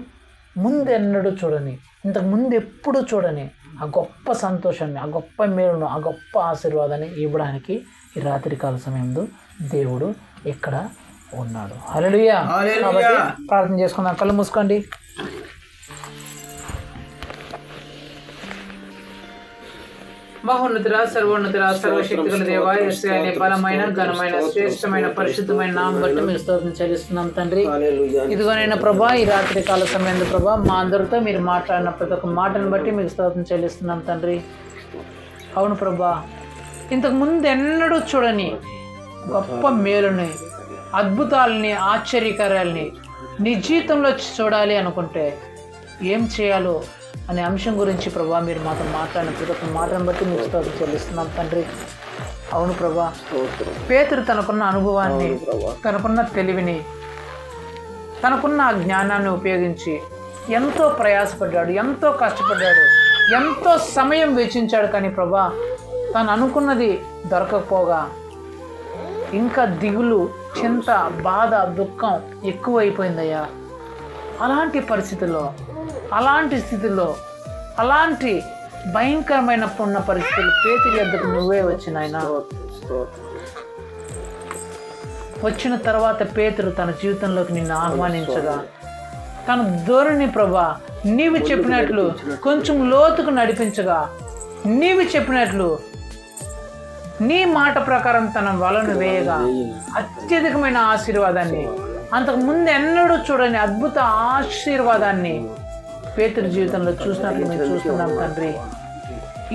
ముందెన్నడూ చూడని, ఇంతకు ముందు ఎప్పుడూ చూడని ఆ గొప్ప సంతోషాన్ని, ఆ గొప్ప మేలును, ఆ గొప్ప ఆశీర్వాదాన్ని ఇవ్వడానికి ఈ రాత్రికాల సమయంలో దేవుడు ఇక్కడ ఉన్నాడు. హల్లెలూయా. కాబట్టి ప్రార్థన చేసుకుందాం. కళ్ళు మూసుకోండి. మహోన్నతుడా, సర్వోన్నతుడా, సర్వశక్తి గల దేవా, యేసయ్య, బలమైన, ఘనమైన, శ్రేష్టమైన, పరిశుద్ధమైన నామం బట్టి మీకు స్తోత్రం చెల్లిస్తున్నాం తండ్రి. ఇదిగోనైనా ప్రభా, ఈ రాత్రి కాల సమయంలో ప్రభా, మా అందరితో మీరు మాట్లాడిన ప్రతి ఒక్క మాటను బట్టి మీకు స్తోత్రం చెల్లిస్తున్నాం తండ్రి. అవును ప్రభా, ఇంతకు ముందు ఎన్నడూ చూడని గొప్ప మేలుని, అద్భుతాలని, ఆశ్చర్యకార్యాలని నీ జీవితంలో చూడాలి అనుకుంటే ఏం చేయాలో అనే అంశం గురించి ప్రభా మీరు మాతో మాట్లాడిన ప్రతి ఒక్క మాటను బట్టి మీకు స్తోత్రం చెల్లిస్తున్నాం తండ్రి. అవును ప్రభా, పేతురు తనకున్న అనుభవాన్ని, తనకున్న తెలివిని, తనకున్న జ్ఞానాన్ని ఉపయోగించి ఎంతో ప్రయాసపడ్డాడు, ఎంతో కష్టపడ్డాడు, ఎంతో సమయం వెచ్చించాడు. కానీ ప్రభా, తను అనుకున్నది దొరకకపోగా ఇంకా దిగులు, చింత, బాధ, దుఃఖం ఎక్కువైపోయిందయ్యా. అలాంటి పరిస్థితుల్లో, అలాంటి స్థితిలో, అలాంటి భయంకరమైన ఉన్న పరిస్థితులు పేతురు యొద్దకు నువ్వే వచ్చినాయన. వచ్చిన తర్వాత పేతురు తన జీవితంలోకి నిన్ను ఆహ్వానించగా, తన ధోరణి ప్రభా నీవు చెప్పినట్లు కొంచెం లోతుకు నడిపించగా, నీవు చెప్పినట్లు నీ మాట ప్రకారం తన వలను వేయగా అత్యధికమైన ఆశీర్వాదాన్ని, అంతకు ముందు ఎన్నడూ చూడని అద్భుత ఆశీర్వాదాన్ని పేతురు జీవితంలో చూసినట్లు మేము చూస్తున్నాం తండ్రి.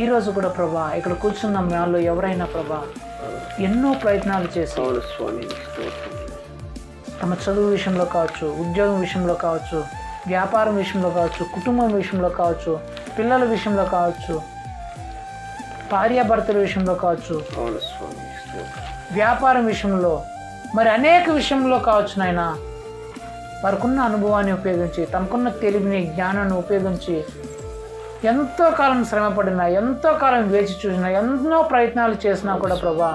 ఈరోజు కూడా ప్రభా, ఇక్కడ కూర్చున్న వాళ్ళు ఎవరైనా ప్రభా ఎన్నో ప్రయత్నాలు చేసి తమ చదువు విషయంలో కావచ్చు, ఉద్యోగం విషయంలో కావచ్చు, వ్యాపారం విషయంలో కావచ్చు, కుటుంబం విషయంలో కావచ్చు, పిల్లల విషయంలో కావచ్చు, భార్యాభర్తల విషయంలో కావచ్చు, వ్యాపారం విషయంలో, మరి అనేక విషయంలో కావచ్చు నాయన, వారికున్న అనుభవాన్ని ఉపయోగించి, తమకున్న తెలివిని, జ్ఞానాన్ని ఉపయోగించి ఎంతో కాలం శ్రమపడినా, ఎంతో కాలం వేచి చూసినా, ఎన్నో ప్రయత్నాలు చేసినా కూడా ప్రభా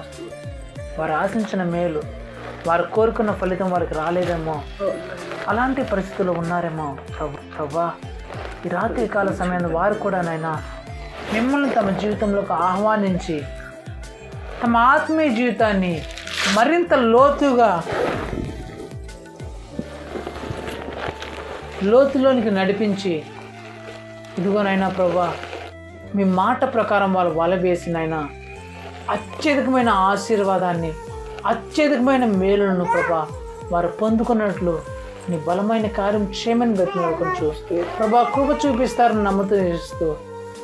వారు ఆశించిన మేలు, వారు కోరుకున్న ఫలితం వారికి రాలేదేమో, అలాంటి పరిస్థితుల్లో ఉన్నారేమో ప్రభా. ఈ రాత్రి కాల సమయంలో వారు కూడా నాయన మిమ్మల్ని తమ జీవితంలోకి ఆహ్వానించి తమ ఆత్మీయ జీవితాన్ని మరింత లోతులోనికి నడిపించి, ఇదిగోనైనా ప్రభా మీ మాట ప్రకారం వాళ్ళు వల వేసినైనా అత్యధికమైన ఆశీర్వాదాన్ని, అత్యధికమైన మేలులను ప్రభా వారు పొందుకున్నట్లు నీ బలమైన కార్యం చేయమని బ్రతిమాడుకుంటూ ప్రభా కృప చూపిస్తారని నమ్ముతూ ఇస్తూ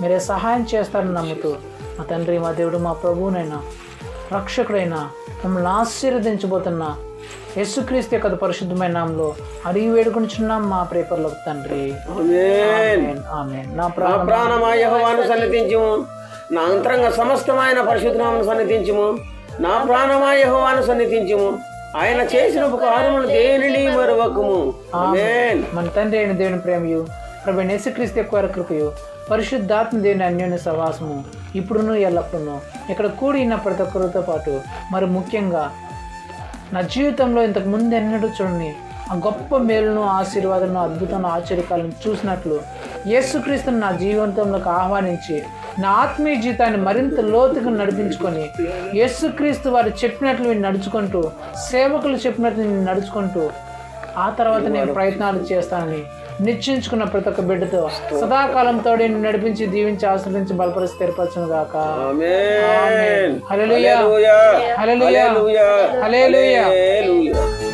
మీరే సహాయం చేస్తారని నమ్ముతూ, మా తండ్రి, మా దేవుడు, మా ప్రభువునైనా రక్షకుడైనా మమ్మల్ని ఆశీర్వదించబోతున్న యేసుక్రీస్తు యొక్క పరిశుద్ధమైన నామంలో అడిగి వేడుకొనిచున్నాం మా ప్రేపర్లో తండ్రి. ఆమేన్. ఆమేన్. నా ప్రాణమా యెహోవాను సన్నిధించుము, నా అంతరంగ సమస్తమైన పరిశుద్ధనామను సన్నిధించుము. నా ప్రాణమా యెహోవాను సన్నిధించుము, ఆయన చేసిన ఉపకారములు దేనిని మరువకుము. ఆమేన్. మన తండ్రి అయిన దేవుని ప్రేమయు ప్రభు యేసుక్రీస్తు యొక్క కృపయు పరిశుద్ధాత్మ దేవుని అన్యోన్య సహవాసము ఇప్పుడును ఎల్లప్పుడూ ఇక్కడ కూడిన ప్రతి ఒక్కరితో పాటు మరి ముఖ్యంగా నా జీవితంలో ఇంతకు ముందు ఎన్నడూ చూడని ఆ గొప్ప మేలును ఆశీర్వాదాలను అద్భుతాలను ఆశ్చర్యకాలను చూసినట్లు యేసుక్రీస్తును నా జీవితంలోకి ఆహ్వానించి నా ఆత్మీయ జీవితాన్ని మరింత లోతుగా నడిపించుకొని యేసుక్రీస్తు వారు చెప్పినట్లు నడుచుకుంటూ సేవకులు చెప్పినట్లు నడుచుకుంటూ ఆ తర్వాత నేను ప్రయత్నాలు చేస్తానని నిశ్చయించుకున్న ప్రతి ఒక్క బిడ్డతో సదాకాలంతో నడిపించి దీవించి ఆశ్రయించి బలపరిచి స్థిరపరచును గాక. ఆమేన్. హల్లెలూయా. హల్లెలూయా. హల్లెలూయా. హల్లెలూయా. హల్లెలూయా. హల్లెలూయా.